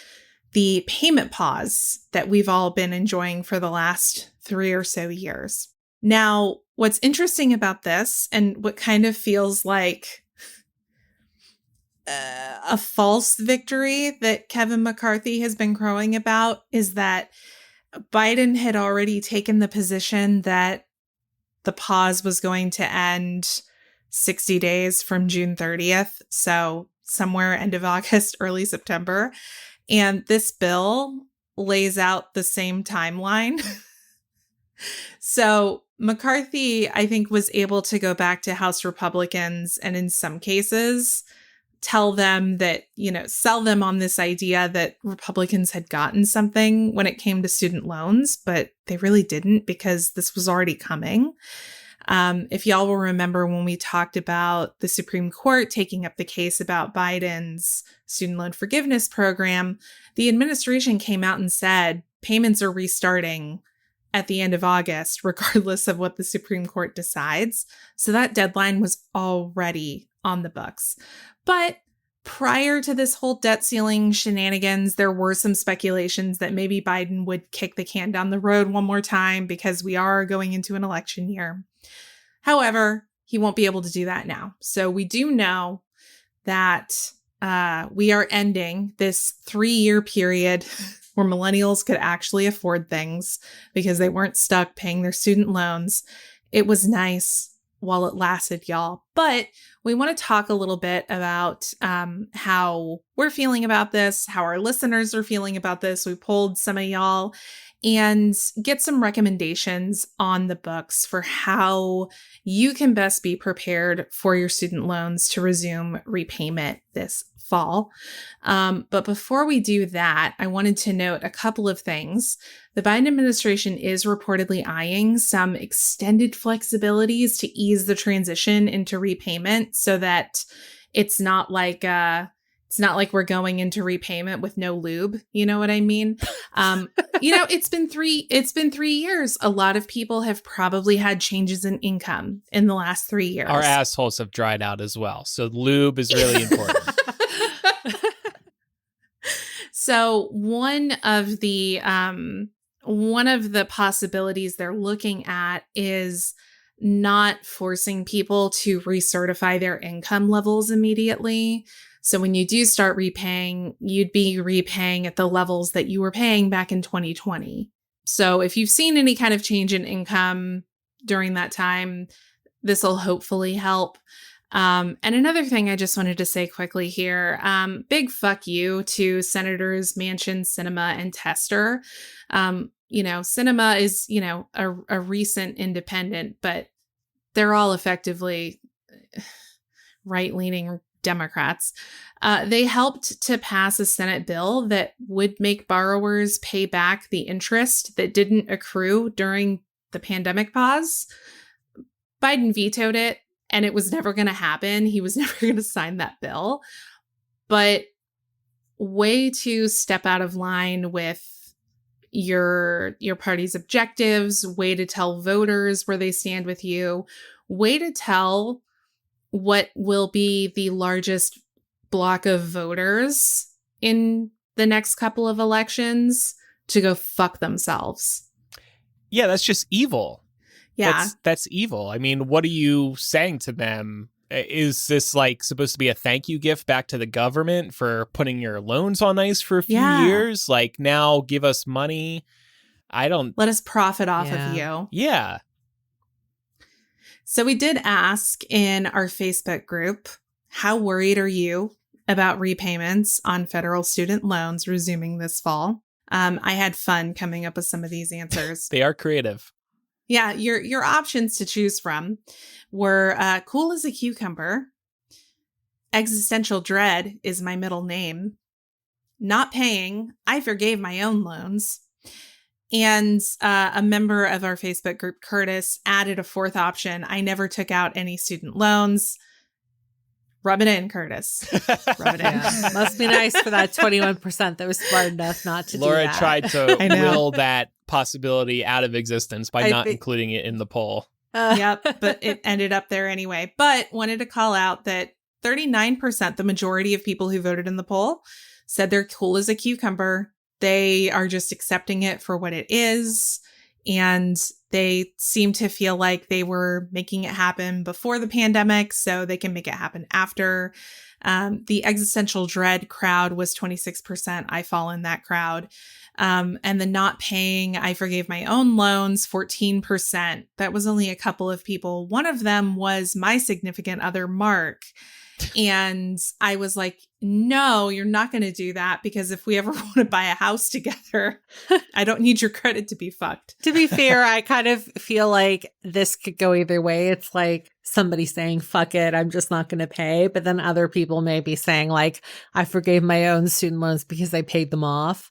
the payment pause that we've all been enjoying for the last 3 or so years. Now, what's interesting about this, and what kind of feels like a false victory that Kevin McCarthy has been crowing about, is that Biden had already taken the position that the pause was going to end 60 days from June 30th. So somewhere end of August, early September. And this bill lays out the same timeline. So McCarthy, I think, was able to go back to House Republicans and in some cases tell them that, sell them on this idea that Republicans had gotten something when it came to student loans, but they really didn't because this was already coming. If y'all will remember when we talked about the Supreme Court taking up the case about Biden's student loan forgiveness program, the administration came out and said payments are restarting at the end of August, regardless of what the Supreme Court decides. So that deadline was already on the books. But prior to this whole debt ceiling shenanigans, there were some speculations that maybe Biden would kick the can down the road one more time because we are going into an election year. However, he won't be able to do that now. So we do know that we are ending this 3-year period where millennials could actually afford things because they weren't stuck paying their student loans. It was nice while it lasted, y'all. But we want to talk a little bit about how we're feeling about this, how our listeners are feeling about this. We polled some of y'all and get some recommendations on the books for how you can best be prepared for your student loans to resume repayment this fall. But before we do that, I wanted to note a couple of things. The Biden administration is reportedly eyeing some extended flexibilities to ease the transition into repayment so that it's not like we're going into repayment with no lube. You know what I mean? It's been 3 years. A lot of people have probably had changes in income in the last 3 years. Our assholes have dried out as well. So lube is really important. So one of the possibilities they're looking at is not forcing people to recertify their income levels immediately. So when you do start repaying, you'd be repaying at the levels that you were paying back in 2020. So if you've seen any kind of change in income during that time, this will hopefully help. And another thing I just wanted to say quickly here, big fuck you to Senators Manchin, Sinema, and Tester. Sinema is, a recent independent, but they're all effectively right-leaning Democrats. They helped to pass a Senate bill that would make borrowers pay back the interest that didn't accrue during the pandemic pause. Biden vetoed it, and it was never going to happen. He was never going to sign that bill. But way to step out of line with your party's objectives, way to tell voters where they stand with you, way to tell what will be the largest block of voters in the next couple of elections to go fuck themselves. Yeah, that's just evil. Yeah. That's evil. I mean, what are you saying to them? Is this supposed to be a thank you gift back to the government for putting your loans on ice for a few years? Now give us money. Let us profit off of you. Yeah. So we did ask in our Facebook group, how worried are you about repayments on federal student loans resuming this fall? I had fun coming up with some of these answers. They are creative. Yeah, your options to choose from were cool as a cucumber, existential dread is my middle name, not paying, I forgave my own loans, and a member of our Facebook group, Curtis, added a fourth option, I never took out any student loans. Rub it in, Curtis. Rub it in. Yeah. Must be nice for that 21% that was smart enough not to Laura do that. tried to will that possibility out of existence by not including it in the poll. Yep, but it ended up there anyway. But wanted to call out that 39%, the majority of people who voted in the poll, said they're cool as a cucumber. They are just accepting it for what it is. And they seem to feel like they were making it happen before the pandemic, so they can make it happen after. The existential dread crowd was 26%. I fall in that crowd. And the not paying, I forgave my own loans, 14%. That was only a couple of people. One of them was my significant other, Mark. And I was like, no, you're not going to do that, because if we ever want to buy a house together, I don't need your credit to be fucked. To be fair, I kind of feel like this could go either way. It's like somebody saying, fuck it, I'm just not going to pay. But then other people may be saying, like, I forgave my own student loans because I paid them off.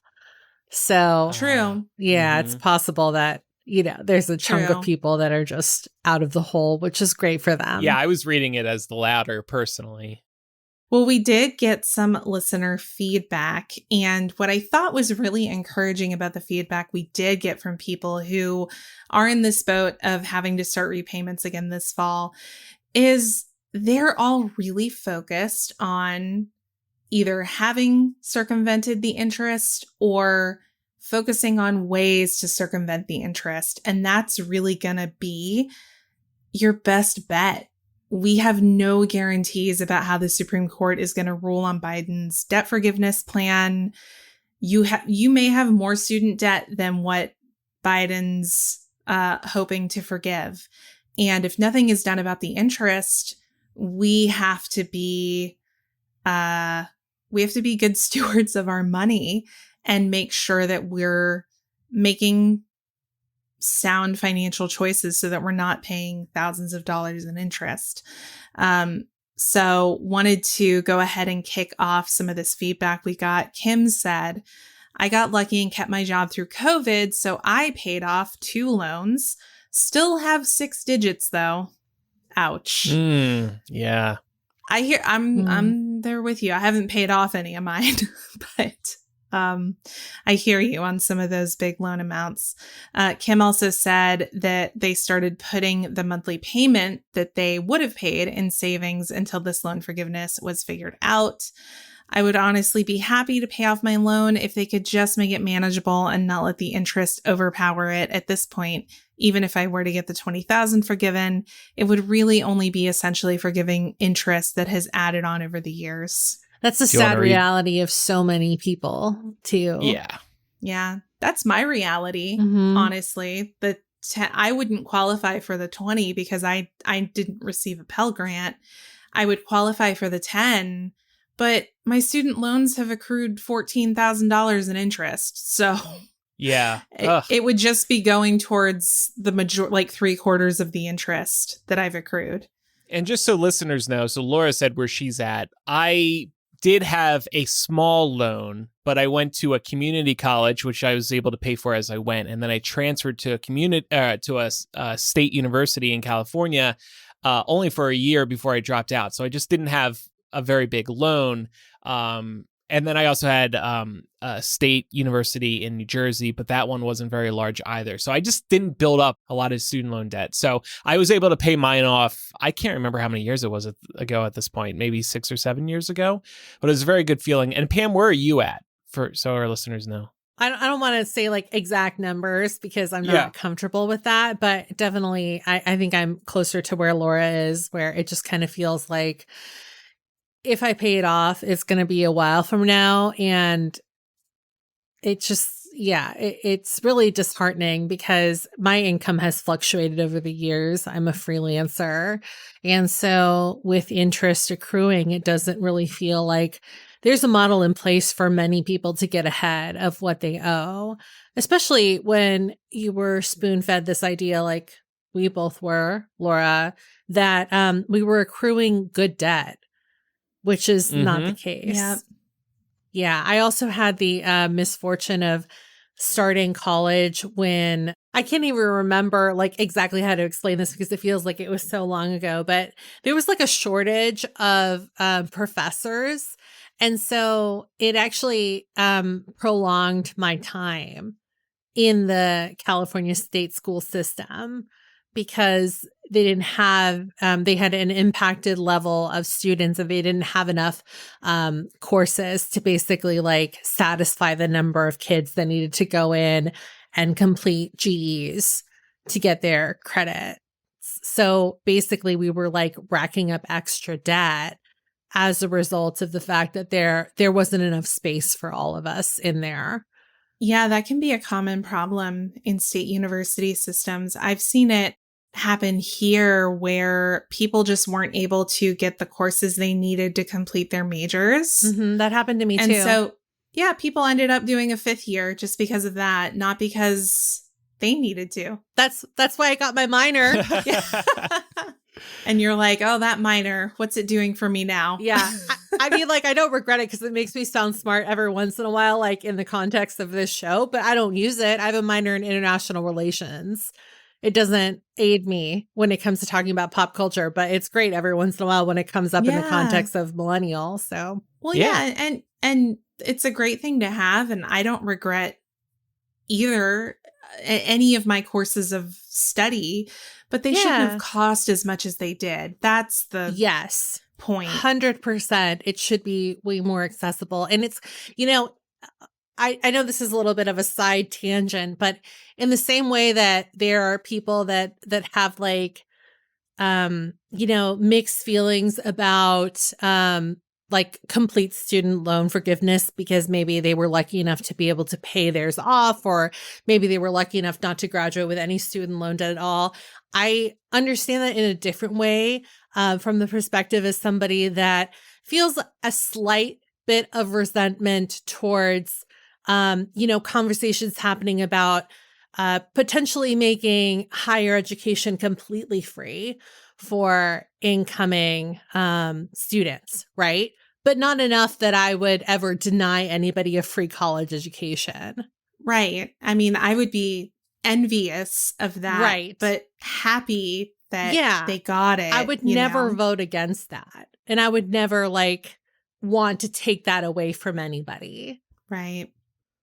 So, True. Yeah, it's possible that, there's a chunk True. of people that are just out of the hole, which is great for them. Yeah, I was reading it as the latter personally. Well, we did get some listener feedback, and what I thought was really encouraging about the feedback we did get from people who are in this boat of having to start repayments again this fall is they're all really focused on either having circumvented the interest or focusing on ways to circumvent the interest. And that's really going to be your best bet. We have no guarantees about how the Supreme Court is going to rule on Biden's debt forgiveness plan. You may have more student debt than what Biden's hoping to forgive. And if nothing is done about the interest, we have to be good stewards of our money and make sure that we're making sound financial choices so that we're not paying thousands of dollars in interest. So wanted to go ahead and kick off some of this feedback we got. Kim said, I got lucky and kept my job through COVID, so I paid off 2 loans. Still have 6 digits though. Ouch. Yeah. I'm there with you. I haven't paid off any of mine, but I hear you on some of those big loan amounts. Kim also said that they started putting the monthly payment that they would have paid in savings until this loan forgiveness was figured out. I would honestly be happy to pay off my loan if they could just make it manageable and not let the interest overpower it. At this point, even if I were to get the $20,000 forgiven, it would really only be essentially forgiving interest that has added on over the years. That's the sad reality of so many people, too. Yeah. Yeah, that's my reality, honestly. I wouldn't qualify for the 20 because I didn't receive a Pell Grant. I would qualify for the 10, but my student loans have accrued $14,000 in interest. So yeah, it would just be going towards the like 3/4 of the interest that I've accrued. And just so listeners know, so Laura said where she's at. I did have a small loan, but I went to a community college, which I was able to pay for as I went. And then I transferred to a state university in California only for a year before I dropped out. So I just didn't have a very big loan. And then I also had a state university in New Jersey, but that one wasn't very large either. So I just didn't build up a lot of student loan debt. So I was able to pay mine off. I can't remember how many years it was ago at this point, maybe 6 or 7 years ago. But it was a very good feeling. And Pam, where are you at? So our listeners know. I don't want to say like exact numbers because I'm not comfortable with that. But definitely, I think I'm closer to where Laura is, where it just kind of feels like if I pay it off, it's going to be a while from now. And it just, it's really disheartening because my income has fluctuated over the years. I'm a freelancer. And so with interest accruing, it doesn't really feel like there's a model in place for many people to get ahead of what they owe, especially when you were spoon-fed this idea, like we both were, Laura, that we were accruing good debt, which is not the case. Yep. Yeah. I also had the misfortune of starting college when I can't even remember like exactly how to explain this because it feels like it was so long ago, but there was like a shortage of professors. And so it actually prolonged my time in the California state school system because they didn't have, they had an impacted level of students and they didn't have enough courses to basically like satisfy the number of kids that needed to go in and complete GEs to get their credit. So basically we were like racking up extra debt as a result of the fact that there wasn't enough space for all of us in there. Yeah, that can be a common problem in state university systems. I've seen it happen here where people just weren't able to get the courses they needed to complete their majors. That happened to me And too. so, yeah, people ended up doing a 5th year just because of that, not because they needed to. That's why I got my minor. And you're like, oh, that minor, what's it doing for me now? Yeah. I mean, like, I don't regret it because it makes me sound smart every once in a while, like in the context of this show, but I don't use it. I have a minor in international relations. It doesn't aid me when it comes to talking about pop culture, but it's great every once in a while when it comes up in the context of Millennial. So, well, yeah. And it's a great thing to have. And I don't regret either any of my courses of study, but they shouldn't have cost as much as they did. That's the point. 100%. It should be way more accessible. And it's, you know, I know this is a little bit of a side tangent, but in the same way that there are people that have like, you know, mixed feelings about, like complete student loan forgiveness because maybe they were lucky enough to be able to pay theirs off, or maybe they were lucky enough not to graduate with any student loan debt at all. I understand that in a different way, from the perspective as somebody that feels a slight bit of resentment towards, you know, conversations happening about potentially making higher education completely free for incoming students, right? But not enough that I would ever deny anybody a free college education. Right. I mean, I would be envious of that, right, but happy that they got it. I would never vote against that. And I would never like want to take that away from anybody. Right.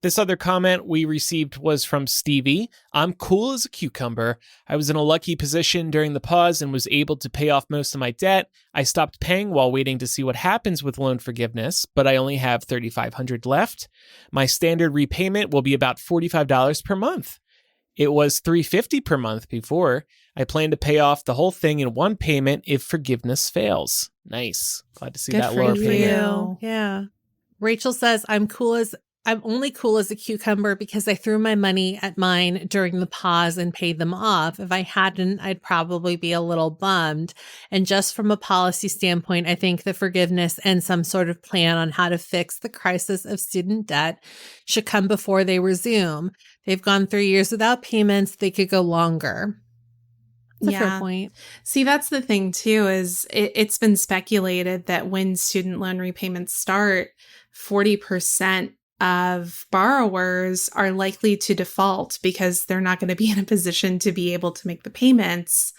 This other comment we received was from Stevie. I'm cool as a cucumber. I was in a lucky position during the pause and was able to pay off most of my debt. I stopped paying while waiting to see what happens with loan forgiveness, but I only have $3,500 left. My standard repayment will be about $45 per month. It was $350 per month before. I plan to pay off the whole thing in one payment if forgiveness fails. Nice. Glad to see that lower payment. Yeah. Rachel says, I'm only cool as a cucumber because I threw my money at mine during the pause and paid them off. If I hadn't, I'd probably be a little bummed. And just from a policy standpoint, I think the forgiveness and some sort of plan on how to fix the crisis of student debt should come before they resume. They've gone 3 years without payments. They could go longer. That's a fair point. See, that's the thing too, is it's been speculated that when student loan repayments start, 40% of borrowers are likely to default because they're not going to be in a position to be able to make the payments.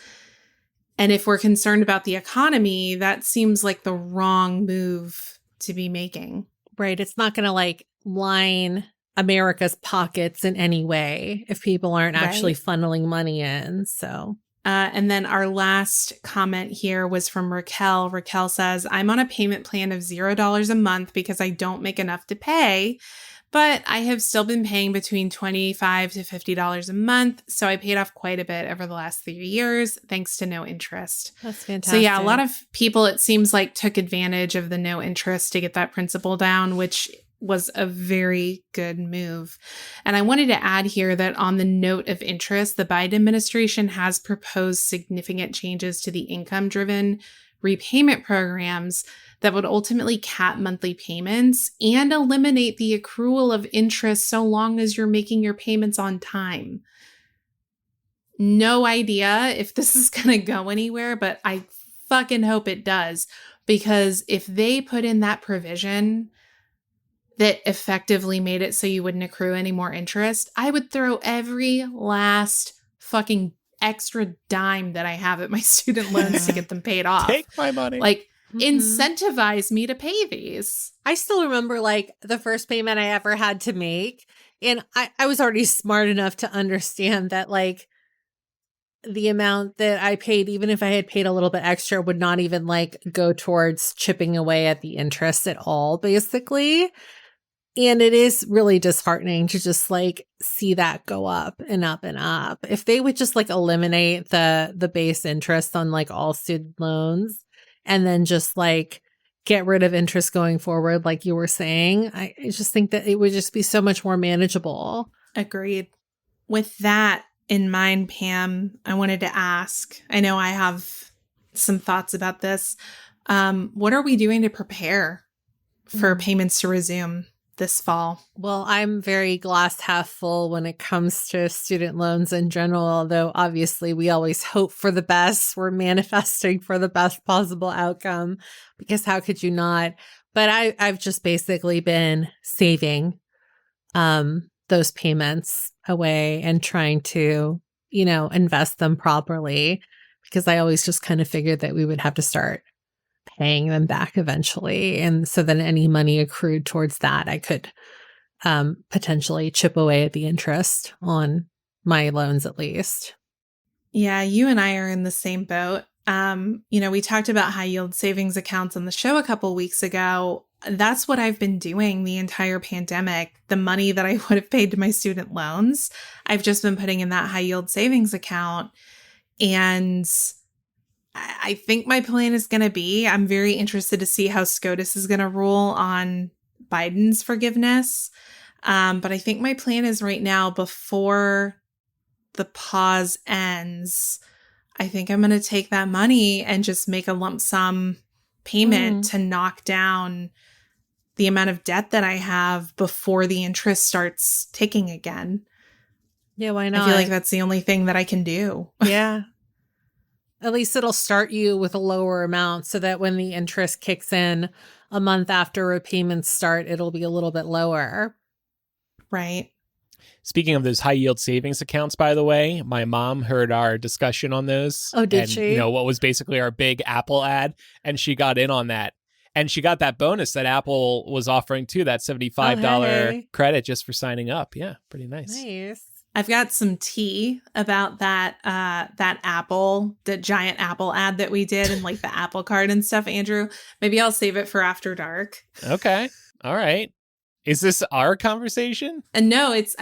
And if we're concerned about the economy, that seems like the wrong move to be making. Right. It's not going to like line America's pockets in any way if people aren't actually funneling money in. So. And then our last comment here was from Raquel. Raquel says, I'm on a payment plan of $0 a month because I don't make enough to pay, but I have still been paying between $25 to $50 a month. So I paid off quite a bit over the last 3 years, thanks to no interest. That's fantastic. So yeah, a lot of people, it seems like, took advantage of the no interest to get that principal down, which was a very good move. And I wanted to add here that on the note of interest, the Biden administration has proposed significant changes to the income-driven repayment programs that would ultimately cap monthly payments and eliminate the accrual of interest so long as you're making your payments on time. No idea if this is going to go anywhere, but I fucking hope it does, because if they put in that provision that effectively made it so you wouldn't accrue any more interest, I would throw every last fucking extra dime that I have at my student loans to get them paid off. Take my money. Like, incentivize me to pay these. I still remember like the first payment I ever had to make. And I was already smart enough to understand that like the amount that I paid, even if I had paid a little bit extra, would not even like go towards chipping away at the interest at all, basically. And it is really disheartening to just like see that go up and up and up. If they would just like eliminate the base interest on like all student loans and then just like get rid of interest going forward, like you were saying, I just think that it would just be so much more manageable. Agreed. With that in mind, Pam, I wanted to ask, I know I have some thoughts about this. What are we doing to prepare for payments to resume this fall? Well, I'm very glass half full when it comes to student loans in general, although obviously we always hope for the best. We're manifesting for the best possible outcome because how could you not? But I've just basically been saving those payments away and trying to, invest them properly because I always just kind of figured that we would have to start paying them back eventually. And so then any money accrued towards that, I could potentially chip away at the interest on my loans at least. Yeah, you and I are in the same boat. We talked about high yield savings accounts on the show a couple weeks ago. That's what I've been doing the entire pandemic. The money that I would have paid to my student loans, I've just been putting in that high yield savings account. And I think my plan is going to be, I'm very interested to see how SCOTUS is going to rule on Biden's forgiveness. But I think my plan is right now, before the pause ends, I think I'm going to take that money and just make a lump sum payment to knock down the amount of debt that I have before the interest starts ticking again. Yeah, why not? I feel like that's the only thing that I can do. Yeah. At least it'll start you with a lower amount so that when the interest kicks in a month after repayments start, it'll be a little bit lower. Right. Speaking of those high yield savings accounts, by the way, my mom heard our discussion on those. Oh, did and, she? What was basically our big Apple ad, and she got in on that. And she got that bonus that Apple was offering too, that $75 credit just for signing up. Yeah, pretty nice. Nice. I've got some tea about that the giant Apple ad that we did and like the Apple Card and stuff, Andrew. Maybe I'll save it for after dark. Okay. All right. Is this our conversation? And no, it's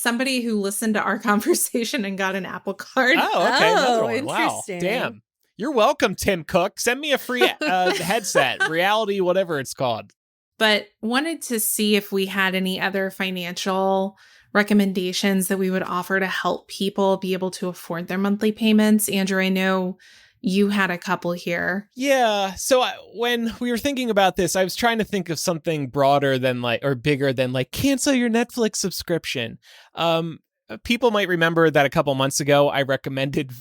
somebody who listened to our conversation and got an Apple Card. Oh, okay. Another one. Interesting. Wow. Damn. You're welcome, Tim Cook. Send me a free headset, reality, whatever it's called. But wanted to see if we had any other financial recommendations that we would offer to help people be able to afford their monthly payments. Andrew, I know you had a couple here. Yeah. So when we were thinking about this, I was trying to think of something broader than bigger than cancel your Netflix subscription. People might remember that a couple months ago, I recommended,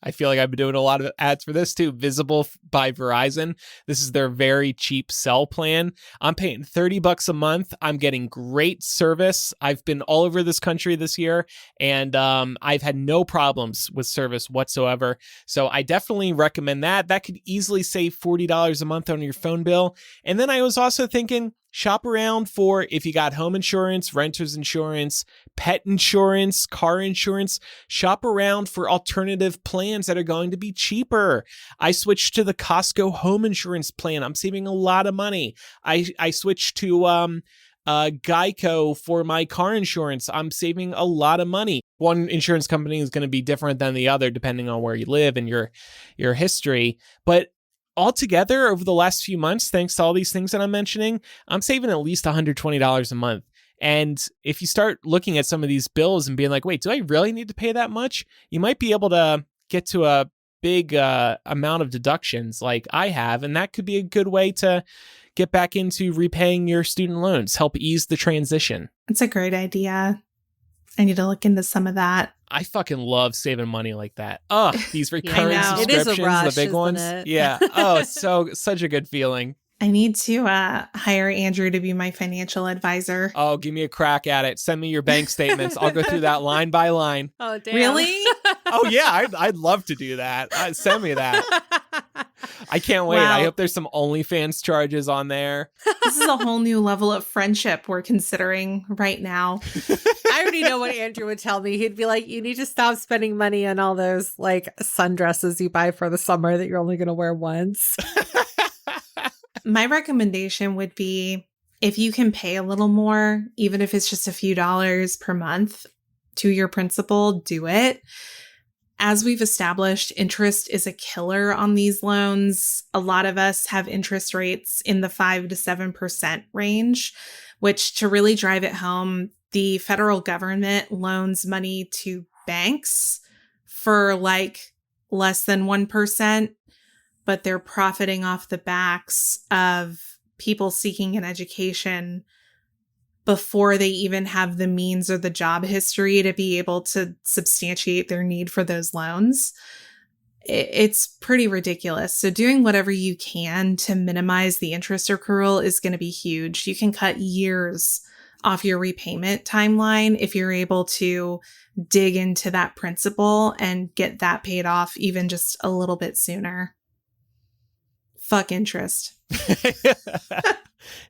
I feel like I've been doing a lot of ads for this too, Visible by Verizon. This is their very cheap cell plan. I'm paying $30 a month. I'm getting great service. I've been all over this country this year, and I've had no problems with service whatsoever. So I definitely recommend that. That could easily save $40 a month on your phone bill. And then I was also thinking, shop around for if you got home insurance, renter's insurance, pet insurance, car insurance. Shop around for alternative plans that are going to be cheaper. I switched to the Costco home insurance plan. I'm saving a lot of money. I switched to Geico for my car insurance. I'm saving a lot of money. One insurance company is going to be different than the other depending on where you live and your history. But altogether, over the last few months, thanks to all these things that I'm mentioning, I'm saving at least $120 a month. And if you start looking at some of these bills and being like, wait, do I really need to pay that much? You might be able to get to a big amount of deductions like I have. And that could be a good way to get back into repaying your student loans, help ease the transition. It's a great idea. I need to look into some of that. I fucking love saving money like that. Oh, these recurring I know. It is a subscriptions, rush, the big isn't ones. it? Yeah. Oh, it's such a good feeling. I need to hire Andrew to be my financial advisor. Oh, give me a crack at it. Send me your bank statements. I'll go through that line by line. Oh, damn. Really? Oh, yeah. I'd love to do that. Send me that. I can't wait. Wow. I hope there's some OnlyFans charges on there. This is a whole new level of friendship we're considering right now. I already know what Andrew would tell me. He'd be like, you need to stop spending money on all those sundresses you buy for the summer that you're only going to wear once. My recommendation would be, if you can pay a little more, even if it's just a few dollars per month to your principal, do it. As we've established, interest is a killer on these loans. A lot of us have interest rates in the 5 to 7% range, which, to really drive it home, the federal government loans money to banks for like less than 1%, but they're profiting off the backs of people seeking an education before they even have the means or the job history to be able to substantiate their need for those loans. It's pretty ridiculous. So doing whatever you can to minimize the interest accrual is going to be huge. You can cut years off your repayment timeline if you're able to dig into that principal and get that paid off even just a little bit sooner. Fuck interest.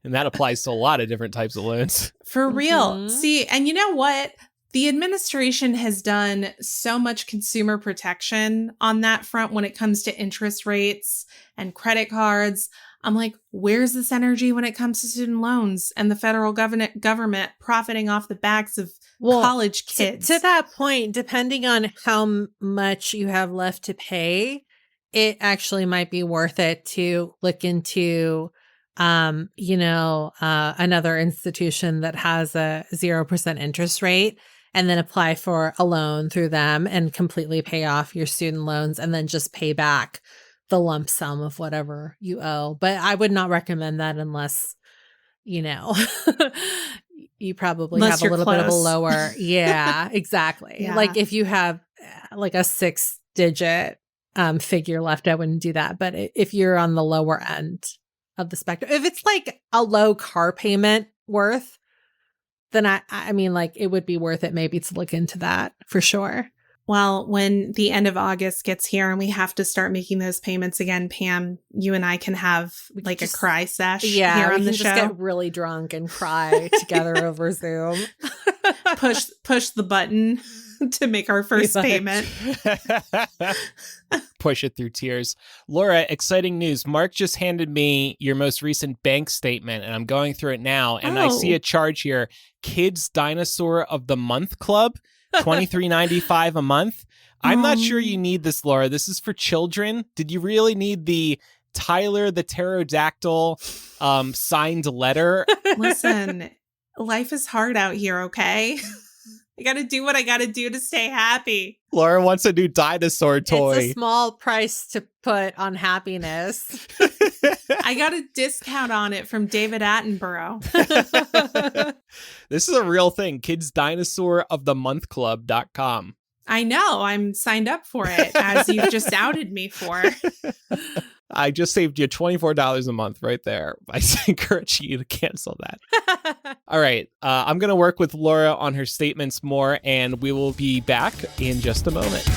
And that applies to a lot of different types of loans. For real. See, and you know what? The administration has done so much consumer protection on that front when it comes to interest rates and credit cards. I'm like, where's this energy when it comes to student loans and the federal government profiting off the backs of college kids? To that point, depending on how much you have left to pay, it actually might be worth it to look into another institution that has a 0% interest rate and then apply for a loan through them and completely pay off your student loans and then just pay back the lump sum of whatever you owe. But I would not recommend that unless, you probably Unless have a little you're bit of a close. lower. Yeah, exactly. Yeah. Like if you have like a 6-digit figure left, I wouldn't do that. But if you're on the lower end of the spectrum, if it's like a low car payment worth, then I mean, like it would be worth it maybe to look into that for sure. Well, when the end of August gets here and we have to start making those payments again, Pam, you and I can have like a cry sesh here on the show. Just get really drunk and cry together over Zoom. Push the button to make our first payment. Push it through tears. Laura, exciting news. Mark just handed me your most recent bank statement, and I'm going through it now, and I see a charge here. Kids Dinosaur of the Month Club, $23.95 a month. I'm not sure you need this, Laura. This is for children. Did you really need the Tyler the Pterodactyl signed letter? Listen, life is hard out here, okay? I got to do what I got to do to stay happy. Laura wants a new dinosaur toy. It's a small price to put on happiness. I got a discount on it from David Attenborough. This is a real thing. kidsdinosaurofthemonthclub.com. I know. I'm signed up for it, as you've just outed me for. I just saved you $24 a month right there. I encourage you to cancel that. All right. I'm going to work with Laura on her statements more, and we will be back in just a moment.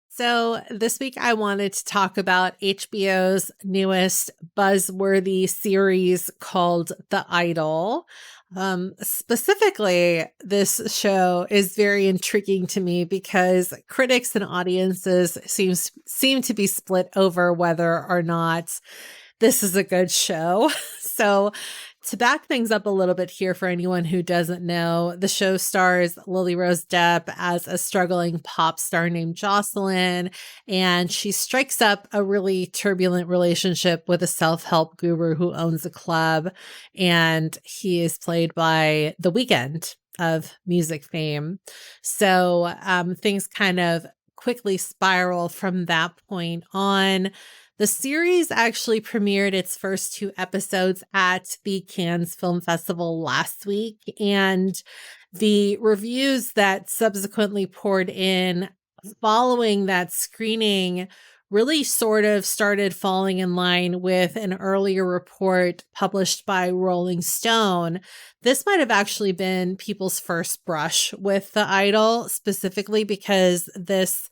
So this week I wanted to talk about HBO's newest buzzworthy series called The Idol. Specifically, this show is very intriguing to me because critics and audiences seem to be split over whether or not this is a good show. So to back things up a little bit here for anyone who doesn't know, the show stars Lily Rose Depp as a struggling pop star named Jocelyn, and she strikes up a really turbulent relationship with a self-help guru who owns a club, and he is played by The Weeknd of music fame. So things kind of quickly spiral from that point on. The series actually premiered its first 2 episodes at the Cannes Film Festival last week, and the reviews that subsequently poured in following that screening really sort of started falling in line with an earlier report published by Rolling Stone. This might have actually been people's first brush with The Idol, specifically because this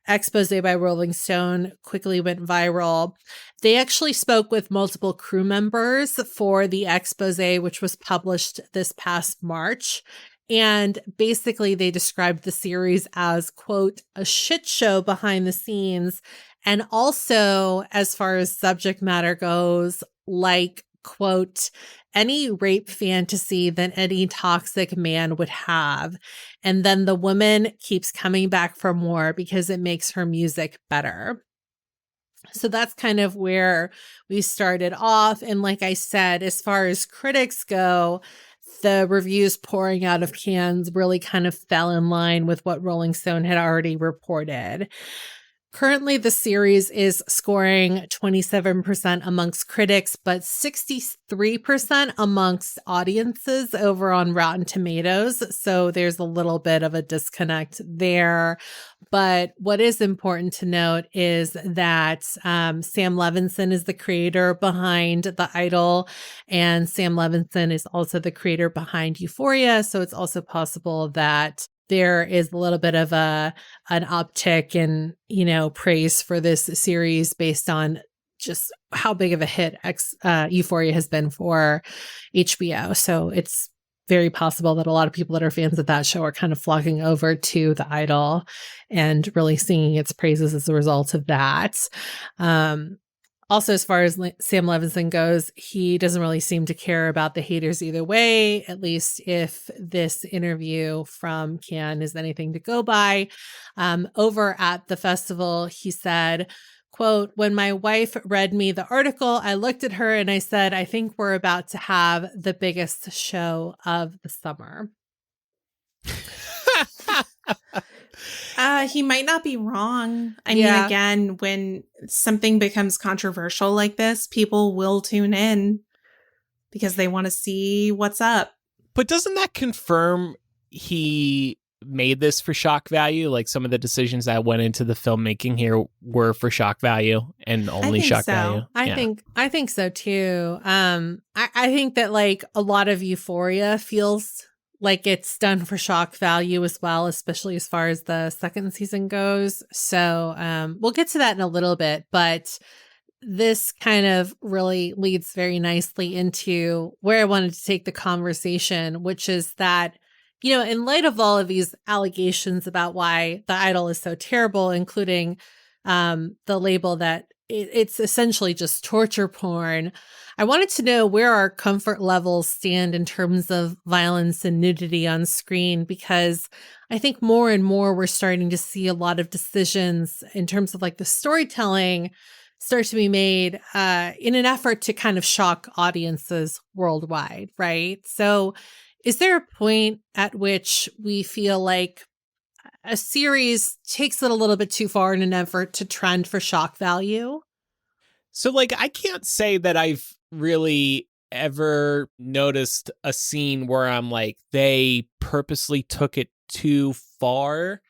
expose by Rolling Stone quickly went viral. They actually spoke with multiple crew members for the expose, which was published this past March. And basically they described the series as, quote, a shit show behind the scenes And also, as far as subject matter goes, like, quote, any rape fantasy that any toxic man would have. And then the woman keeps coming back for more because it makes her music better. So that's kind of where we started off. And like I said, as far as critics go, the reviews pouring out of Cannes really kind of fell in line with what Rolling Stone had already reported. Currently, the series is scoring 27% amongst critics, but 63% amongst audiences over on Rotten Tomatoes. So there's a little bit of a disconnect there. But what is important to note is that Sam Levinson is the creator behind The Idol, and Sam Levinson is also the creator behind Euphoria. So it's also possible that there is a little bit of an uptick in, praise for this series based on just how big of a hit Euphoria has been for HBO. So it's very possible that a lot of people that are fans of that show are kind of flocking over to The Idol and really singing its praises as a result of that. Also, as far as Sam Levinson goes, he doesn't really seem to care about the haters either way, at least if this interview from Cannes is anything to go by. Over at the festival, he said, quote, "When my wife read me the article, I looked at her and I said, I think we're about to have the biggest show of the summer." He might not be wrong. I mean, again, when something becomes controversial like this, people will tune in because they want to see what's up. But doesn't that confirm he made this for shock value? Like some of the decisions that went into the filmmaking here were for shock value and only shock value. I think so too. I think that like a lot of Euphoria feels like it's done for shock value as well, especially as far as the second season goes. So we'll get to that in a little bit, but this kind of really leads very nicely into where I wanted to take the conversation, which is that, in light of all of these allegations about why The Idol is so terrible, including the label that it's essentially just torture porn, I wanted to know where our comfort levels stand in terms of violence and nudity on screen, because I think more and more we're starting to see a lot of decisions in terms of like the storytelling start to be made in an effort to kind of shock audiences worldwide, right? So is there a point at which we feel like a series takes it a little bit too far in an effort to trend for shock value? So, like, I can't say that I've really ever noticed a scene where I'm like, they purposely took it too far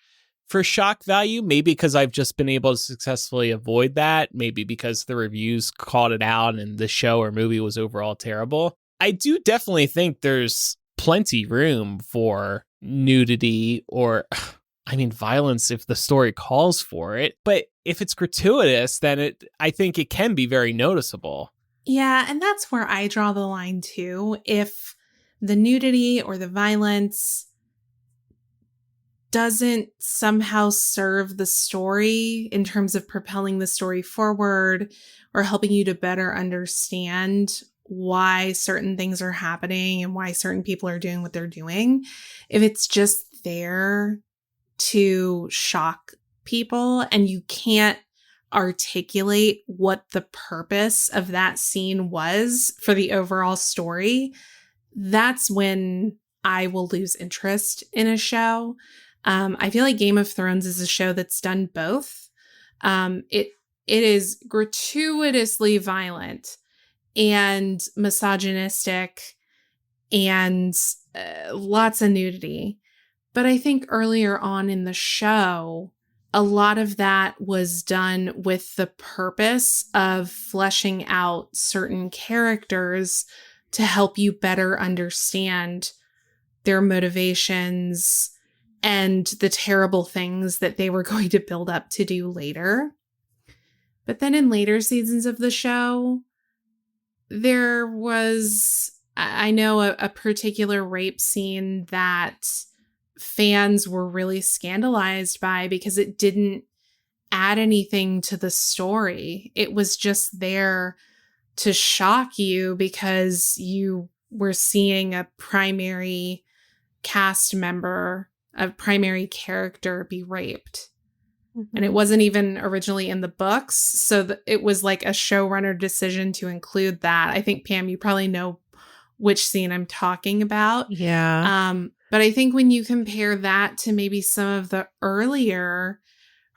for shock value. Maybe because I've just been able to successfully avoid that. Maybe because the reviews called it out and the show or movie was overall terrible. I do definitely think there's plenty room for nudity or, I mean, violence if the story calls for it. But if it's gratuitous, then I think it can be very noticeable. Yeah, and that's where I draw the line too. If the nudity or the violence doesn't somehow serve the story in terms of propelling the story forward or helping you to better understand why certain things are happening and why certain people are doing what they're doing, if it's just there to shock people and you can't articulate what the purpose of that scene was for the overall story, that's when I will lose interest in a show. I feel like Game of Thrones is a show that's done both. It is gratuitously violent and misogynistic and lots of nudity. But I think earlier on in the show, a lot of that was done with the purpose of fleshing out certain characters to help you better understand their motivations and the terrible things that they were going to build up to do later. But then in later seasons of the show, there was, I know, a particular rape scene that fans were really scandalized by because it didn't add anything to the story. It was just there to shock you because you were seeing a primary cast member, a primary character be raped. Mm-hmm. And it wasn't even originally in the books. So it was like a showrunner decision to include that. I think, Pam, you probably know which scene I'm talking about. Yeah. But I think when you compare that to maybe some of the earlier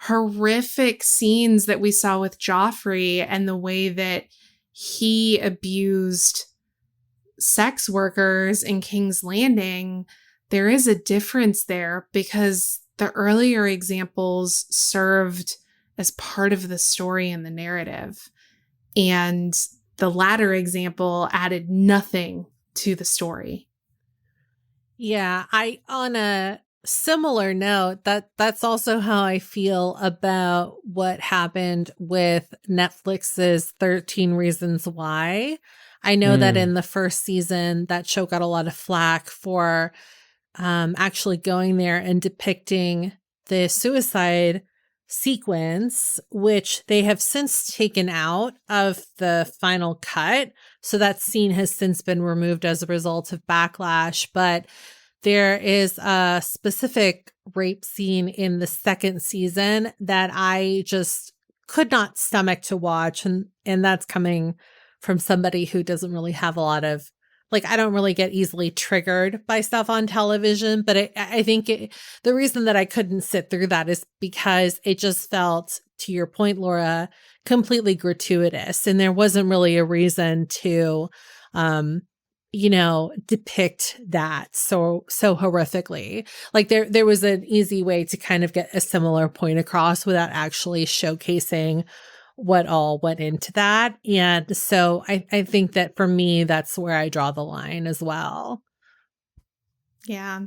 horrific scenes that we saw with Joffrey and the way that he abused sex workers in King's Landing, there is a difference there because the earlier examples served as part of the story and the narrative. And the latter example added nothing to the story. Yeah, on a similar note, that's also how I feel about what happened with Netflix's 13 Reasons Why. I know that in the first season, that show got a lot of flack for actually going there and depicting the suicide sequence, which they have since taken out of the final cut. So that scene has since been removed as a result of backlash. But there is a specific rape scene in the second season that I just could not stomach to watch. And that's coming from somebody who doesn't really have a lot of, like, I don't really get easily triggered by stuff on television, but I think the reason that I couldn't sit through that is because it just felt, to your point, Laura, completely gratuitous. And there wasn't really a reason to, depict that so horrifically. Like there was an easy way to kind of get a similar point across without actually showcasing what all went into that. And so I think that for me, that's where I draw the line as well. Yeah.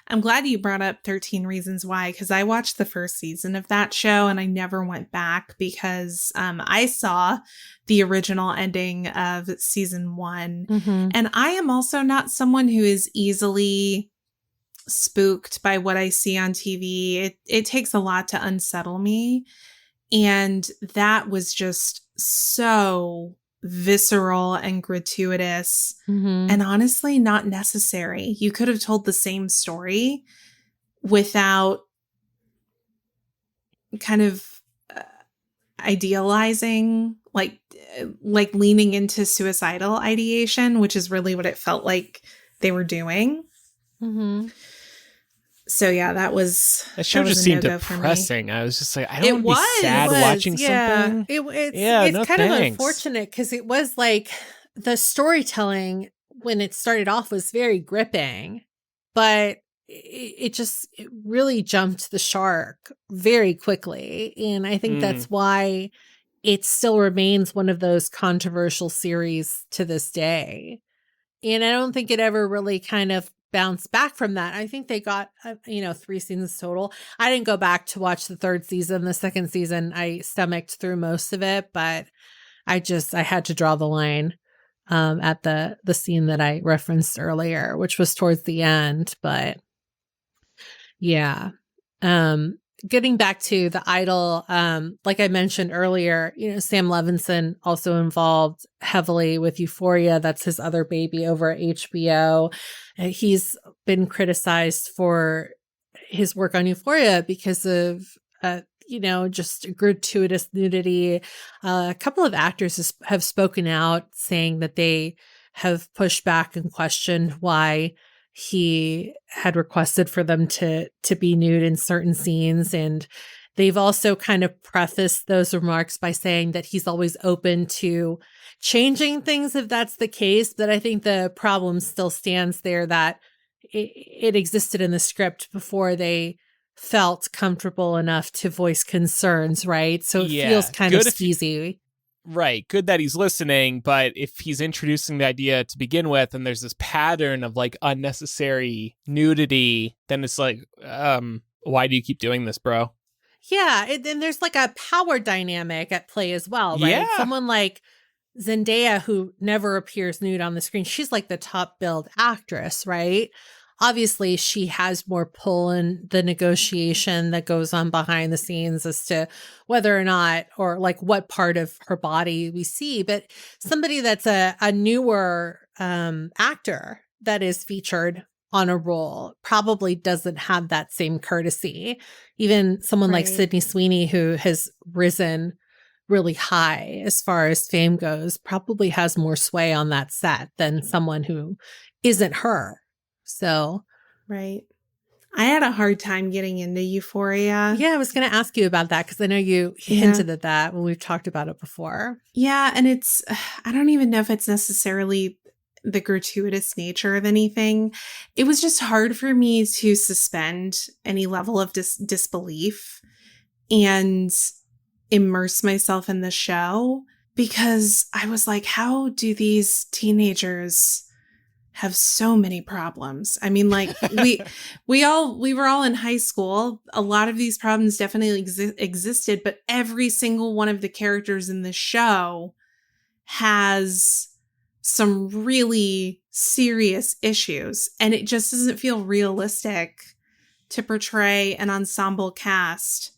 I'm glad you brought up 13 Reasons Why, because I watched the first season of that show and I never went back because I saw the original ending of season 1. Mm-hmm. And I am also not someone who is easily spooked by what I see on TV. It takes a lot to unsettle me. And that was just so visceral and gratuitous and honestly not necessary. You could have told the same story without kind of idealizing, like leaning into suicidal ideation, which is really what it felt like they were doing. Mm-hmm. So yeah, that show just seemed depressing. I was just like, I don't want to be sad watching something. It's kind of unfortunate because it was like the storytelling when it started off was very gripping, but it really jumped the shark very quickly. And I think that's why it still remains one of those controversial series to this day. And I don't think it ever really kind of bounce back from that. I think they got 3 seasons total. I didn't go back to watch the third season. The second season I stomached through most of it, but I had to draw the line at the scene that I referenced earlier, which was towards the end. But yeah, getting back to the Idol, like I mentioned earlier, Sam Levinson also involved heavily with Euphoria. That's his other baby over at HBO. He's been criticized for his work on Euphoria because of, just gratuitous nudity. A couple of actors have spoken out saying that they have pushed back and questioned why he had requested for them to be nude in certain scenes. And they've also kind of prefaced those remarks by saying that he's always open to changing things if that's the case. But I think the problem still stands there that it existed in the script before they felt comfortable enough to voice concerns, right? So it feels kind of skeezy. Right. Good that he's listening, but if he's introducing the idea to begin with and there's this pattern of like unnecessary nudity, then it's like, why do you keep doing this, bro? Yeah. And there's like a power dynamic at play as well, right? Yeah. Someone like Zendaya, who never appears nude on the screen, she's like the top billed actress, right? obviously she has more pull in the negotiation that goes on behind the scenes as to whether or not, or like what part of her body we see. But somebody that's a newer actor that is featured on a role probably doesn't have that same courtesy. Even someone like Right. Sydney Sweeney, who has risen really high as far as fame goes, probably has more sway on that set than someone who isn't her. So, Right. I had a hard time getting into Euphoria. yeah, I was going to ask you about that because I know you hinted at that when we've talked about it before. Yeah. And it's, I don't even know if it's necessarily the gratuitous nature of anything. It was just hard for me to suspend any level of disbelief and immerse myself in the show, because I was like, how do these teenagers have so many problems? I mean, like we were all in high school. A lot of these problems definitely existed, but every single one of the characters in the show has some really serious issues, and it just doesn't feel realistic to portray an ensemble cast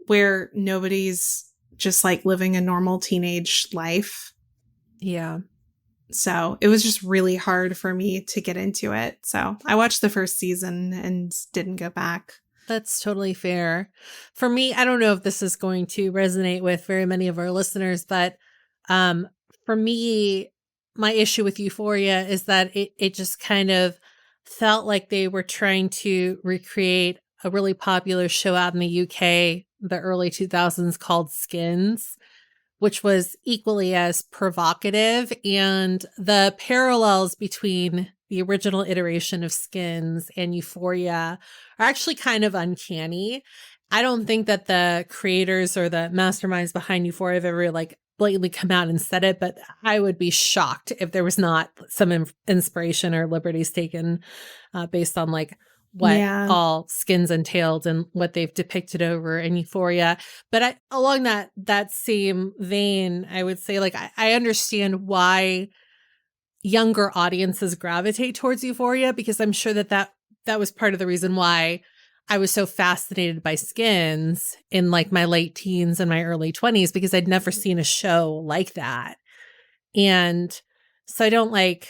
where nobody's just like living a normal teenage life. Yeah. So it was just really hard for me to get into it. So I watched the first season and didn't go back. That's totally fair. For me, I don't know if this is going to resonate with very many of our listeners, but for me, my issue with Euphoria is that it just kind of felt like they were trying to recreate a really popular show out in the UK, the early 2000s, called Skins, which was equally as provocative. And the parallels between the original iteration of Skins and Euphoria are actually kind of uncanny. I don't think that the creators or the masterminds behind Euphoria have ever like blatantly come out and said it, but I would be shocked if there was not some inspiration or liberties taken based on like what all Skins entailed and what they've depicted over in Euphoria. But along that same vein, I would say like I understand why younger audiences gravitate towards Euphoria, because I'm sure that was part of the reason why I was so fascinated by Skins in like my late teens and my early 20s, because I'd never seen a show like that. And so I don't like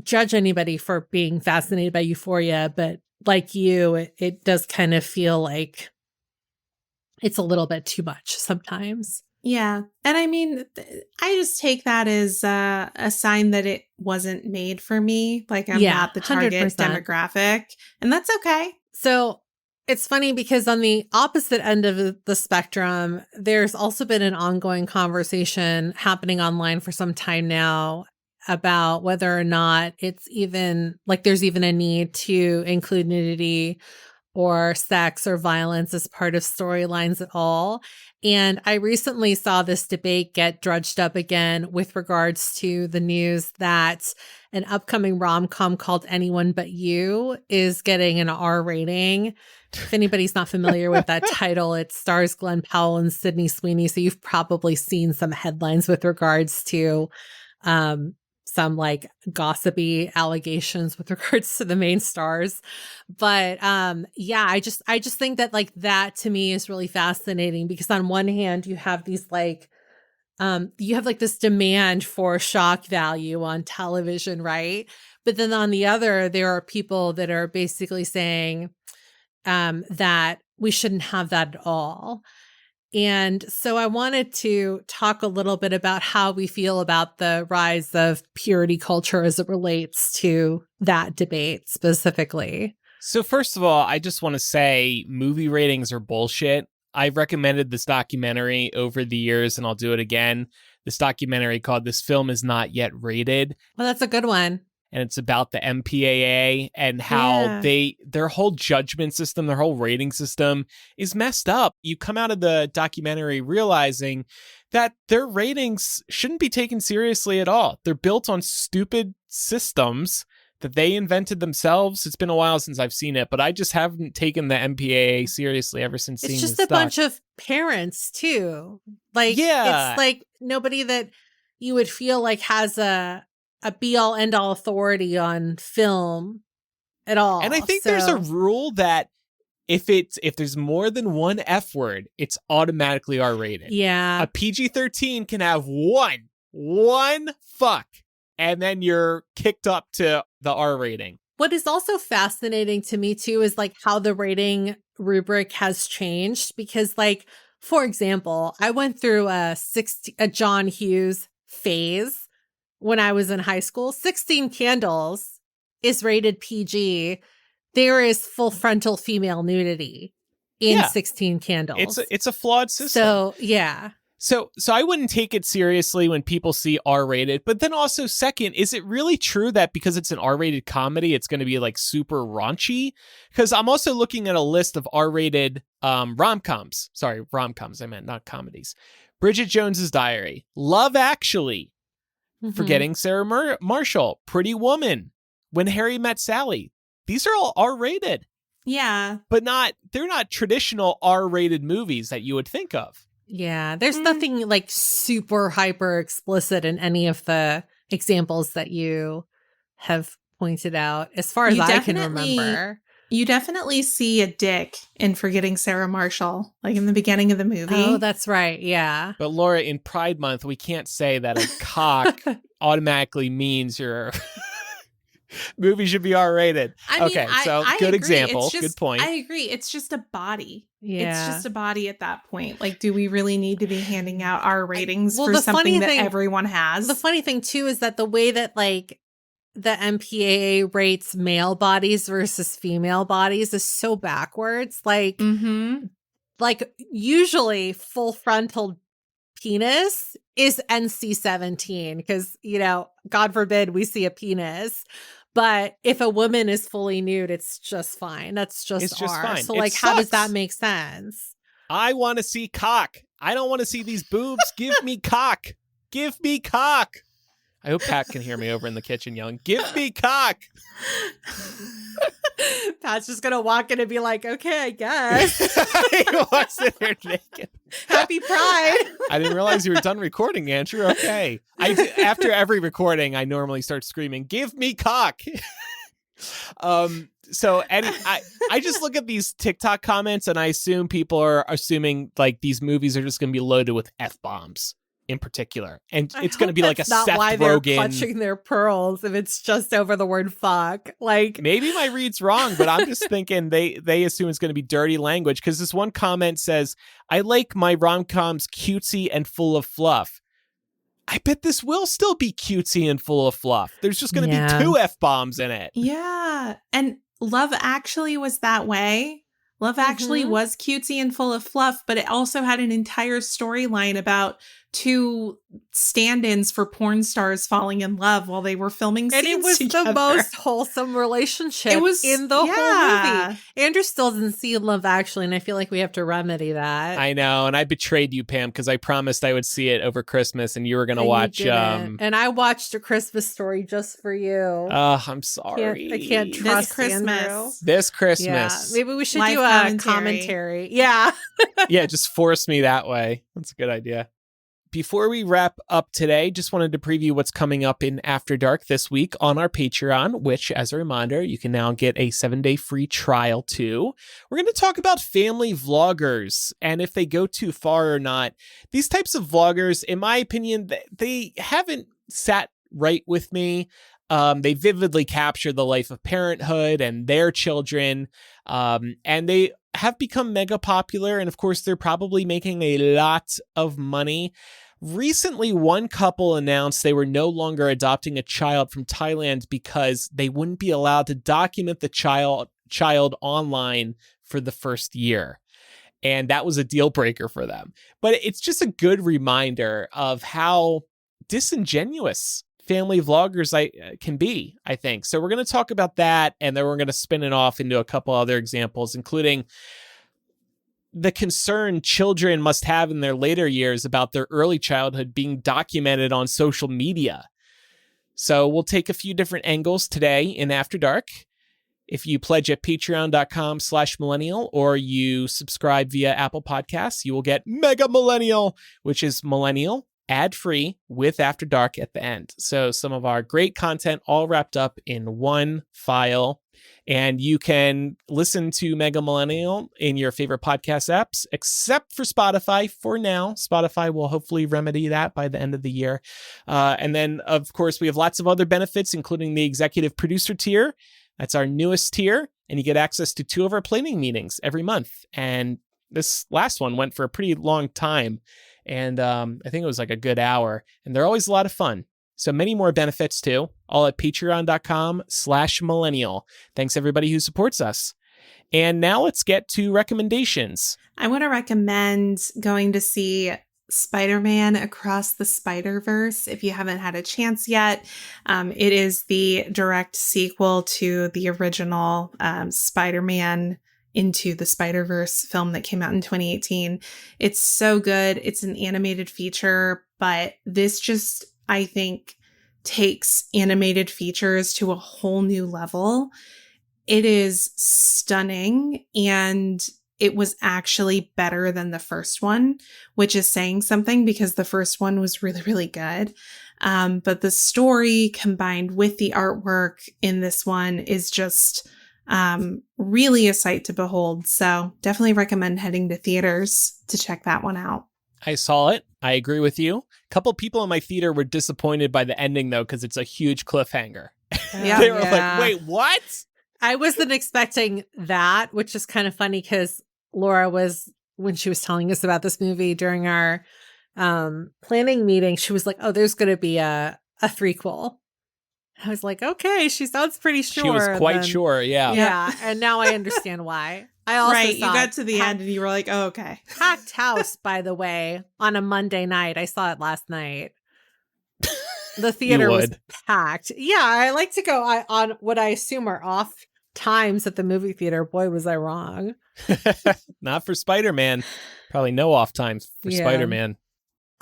judge anybody for being fascinated by Euphoria, but like you, it does kind of feel like it's a little bit too much sometimes. Yeah. And I mean, I just take that as a sign that it wasn't made for me. Like I'm not the target 100%. demographic, and that's okay. So it's funny because on the opposite end of the spectrum, there's also been an ongoing conversation happening online for some time now about whether or not it's even like there's even a need to include nudity or sex or violence as part of storylines at all. And I recently saw this debate get drudged up again with regards to the news that an upcoming rom-com called Anyone But You is getting an R rating. If anybody's not familiar with that title, it stars Glenn Powell and Sydney Sweeney. So you've probably seen some headlines with regards to some like gossipy allegations with regards to the main stars. But yeah, I just think that like that to me is really fascinating, because on one hand you have these like you have like this demand for shock value on television, right? But then on the other, there are people that are basically saying that we shouldn't have that at all. And so I wanted to talk a little bit about how we feel about the rise of purity culture as it relates to that debate specifically. So first of all, I just want to say movie ratings are bullshit. I've recommended this documentary over the years, and I'll do it again. This documentary called This Film Is Not Yet Rated. Well, that's a good one. And it's about the MPAA and how their whole judgment system, their whole rating system is messed up. You come out of the documentary realizing that their ratings shouldn't be taken seriously at all. They're built on stupid systems that they invented themselves. It's been a while since I've seen it, but I just haven't taken the MPAA seriously ever since seeing it's just this a bunch of parents too. Like, it's like nobody that you would feel like has a be all end all authority on film at all. And I think there's a rule that if there's more than one F word, it's automatically R-rated. Yeah. A PG-13 can have one fuck, and then you're kicked up to the R rating. What is also fascinating to me too is like how the rating rubric has changed, because like, for example, I went through a John Hughes phase when I was in high school. 16 Candles is rated PG. There is full frontal female nudity in 16 Candles. It's a flawed system. So, yeah. So I wouldn't take it seriously when people see R-rated, but then also second, is it really true that because it's an R-rated comedy, it's going to be like super raunchy? Because I'm also looking at a list of R-rated rom-coms. Sorry, rom-coms, I meant, not comedies. Bridget Jones's Diary, Love Actually, Forgetting Sarah Marshall, Pretty Woman, When Harry Met Sally. These are all R-rated. Yeah. But they're not traditional R-rated movies that you would think of. Yeah, there's nothing like super hyper explicit in any of the examples that you have pointed out, as far as I can remember. You definitely see a dick in Forgetting Sarah Marshall, like in the beginning of the movie. Oh, that's right. Yeah. But Laura, in Pride Month, we can't say that a cock automatically means your movie should be R-rated. I mean, so I good agree. example. It's just, good point. I agree. It's just a body. Yeah. It's just a body at that point. Like, do we really need to be handing out our ratings for the something that funny thing- everyone has? The funny thing too is that the way that like the MPAA rates male bodies versus female bodies is so backwards. Like, like usually full frontal penis is NC-17 because, you know, God forbid we see a penis. But if a woman is fully nude, it's just fine. That's just R. fine. So It like, how does sucks. that make sense? I want to see cock. I don't want to see these boobs. Give me cock. Give me cock. I hope Pat can hear me over in the kitchen yelling, give me cock. Pat's just going to walk in and be like, okay, I guess. He walks in here naked. Happy Pride. I didn't realize you were done recording, Andrew. Okay. After every recording, I normally start screaming, give me cock. So I just look at these TikTok comments and I assume people are assuming like these movies are just going to be loaded with F-bombs in particular. And it's going to be like a Seth not why they're Rogen. clutching their pearls if it's just over the word fuck. Like, Maybe my read's wrong, but I'm just thinking they assume it's going to be dirty language because this one comment says, I like my rom-coms cutesy and full of fluff. I bet this will still be cutesy and full of fluff. There's just going to be 2 F-bombs in it. Yeah. And Love Actually was that way. Love Actually was cutesy and full of fluff, but it also had an entire storyline about 2 stand-ins for porn stars falling in love while they were filming scenes and it was together. the most wholesome relationship It was in the whole movie. Andrew still doesn't see Love Actually, and I feel like we have to remedy that. I know, and I betrayed you, Pam, because I promised I would see it over Christmas, and you were going to And you watch. didn't. And I watched A Christmas Story just for you. I'm sorry. I can't trust This Christmas. Andrew. This Yeah, Christmas. maybe we should Live do a commentary. commentary. Yeah. Yeah, just force me that way. That's a good idea. Before we wrap up today, just wanted to preview what's coming up in After Dark this week on our Patreon, which, as a reminder, you can now get a 7-day free trial to. We're going to talk about family vloggers and if they go too far or not. These types of vloggers, in my opinion, they haven't sat right with me. They vividly capture the life of parenthood and their children, and they have become mega popular. And of course, they're probably making a lot of money. Recently, one couple announced they were no longer adopting a child from Thailand because they wouldn't be allowed to document the child online for the first year. And that was a deal breaker for them. But it's just a good reminder of how disingenuous family vloggers can be, I think. So we're going to talk about that, and then we're going to spin it off into a couple other examples, including the concern children must have in their later years about their early childhood being documented on social media. So we'll take a few different angles today in After Dark. If you pledge at patreon.com/millennial or you subscribe via Apple Podcasts, you will get Mega Millennial, which is Millennial, ad-free with After Dark at the end. So some of our great content all wrapped up in one file. And you can listen to Mega Millennial in your favorite podcast apps, except for Spotify for now. Spotify will hopefully remedy that by the end of the year. And then, of course, we have lots of other benefits, including the executive producer tier. That's our newest tier. And you get access to 2 of our planning meetings every month. And this last one went for a pretty long time. And I think it was like a good hour. And they're always a lot of fun. So many more benefits too, all at patreon.com/millennial. Thanks everybody who supports us. And now let's get to recommendations. I want to recommend going to see Spider-Man Across the Spider-Verse if you haven't had a chance yet. It is the direct sequel to the original Spider-Man Into the Spider-Verse film that came out in 2018. It's so good. It's an animated feature, but this just, I think, takes animated features to a whole new level. It is stunning, and it was actually better than the first one, which is saying something because the first one was really, really good. But the story combined with the artwork in this one is just really a sight to behold. So definitely recommend heading to theaters to check that one out. I saw it. I agree with you. A couple people in my theater were disappointed by the ending, though, because it's a huge cliffhanger. Yeah. They were like, wait, what? I wasn't expecting that, which is kind of funny because Laura was, when she was telling us about this movie during our planning meeting, she was like, oh, there's going to be a threequel. I was like, okay, she sounds pretty sure. She was quite sure, yeah. Yeah, and now I understand why. I also right, you got to the end and you were like, oh, okay. Packed house, by the way, on a Monday night. I saw it last night. The theater was packed. Yeah, I like to go on what I assume are off times at the movie theater. Boy, was I wrong. Not for Spider-Man. Probably no off times for Spider-Man.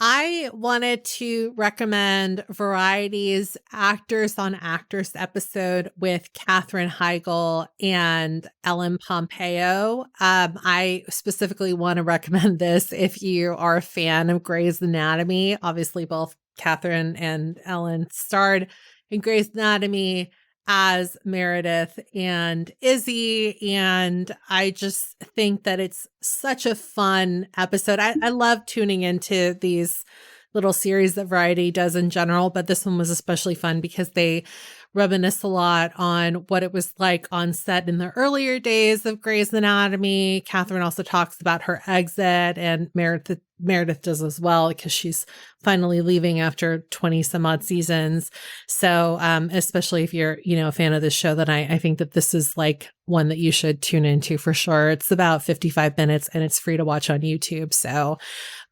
I wanted to recommend Variety's Actors on Actors episode with Katherine Heigl and Ellen Pompeo. I specifically want to recommend this if you are a fan of Grey's Anatomy. Obviously, both Katherine and Ellen starred in Grey's Anatomy as Meredith and Izzy, and I just think that it's such a fun episode. I love tuning into these little series that Variety does in general, but this one was especially fun because they reminisce a lot on what it was like on set in the earlier days of Grey's Anatomy. Katherine also talks about her exit, and Meredith does as well because she's finally leaving after 20 some odd seasons. So especially if you're, a fan of this show, then I think that this is like one that you should tune into for sure. It's about 55 minutes and it's free to watch on YouTube. So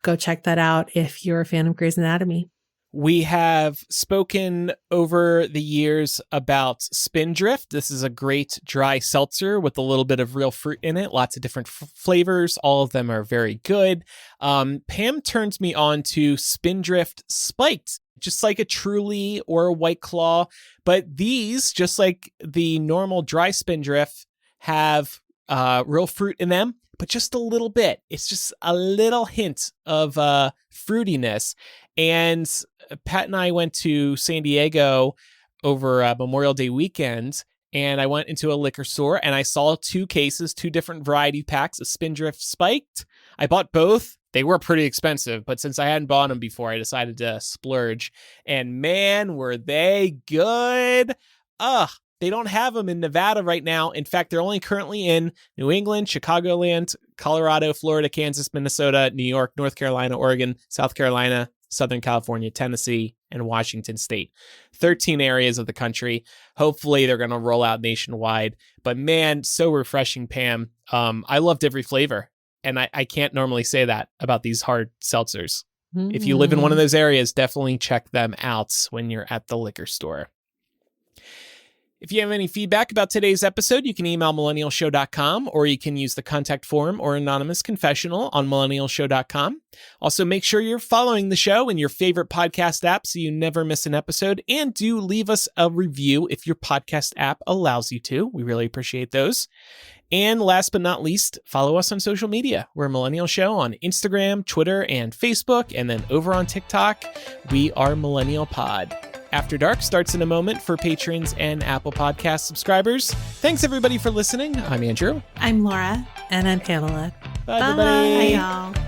go check that out if you're a fan of Grey's Anatomy. We have spoken over the years about Spindrift. This is a great dry seltzer with a little bit of real fruit in it. Lots of different flavors. All of them are very good. Pam turns me on to Spindrift Spiked, just like a Truly or a White Claw. But these, just like the normal dry Spindrift, have real fruit in them, but just a little bit. It's just a little hint of fruitiness. And Pat and I went to San Diego over Memorial Day weekend, and I went into a liquor store and I saw 2 different variety packs of Spindrift Spiked. I bought both. They were pretty expensive, but since I hadn't bought them before, I decided to splurge. And man, were they good. They don't have them in Nevada right now. In fact, they're only currently in New England, Chicagoland, Colorado, Florida, Kansas, Minnesota, New York, North Carolina, Oregon, South Carolina, Southern California, Tennessee, and Washington State. 13 areas of the country. Hopefully they're going to roll out nationwide. But man, so refreshing, Pam. I loved every flavor. And I can't normally say that about these hard seltzers. If you live in one of those areas, definitely check them out when you're at the liquor store. If you have any feedback about today's episode, you can email millennialshow.com, or you can use the contact form or anonymous confessional on millennialshow.com. Also, make sure you're following the show in your favorite podcast app so you never miss an episode, and do leave us a review if your podcast app allows you to. We really appreciate those. And last but not least, follow us on social media. We're Millennial Show on Instagram, Twitter, and Facebook, and then over on TikTok, we are Millennial Pod. After Dark starts in a moment for patrons and Apple Podcast subscribers. Thanks, everybody, for listening. I'm Andrew. I'm Laura. And I'm Pamela. Bye, everybody. Bye, y'all.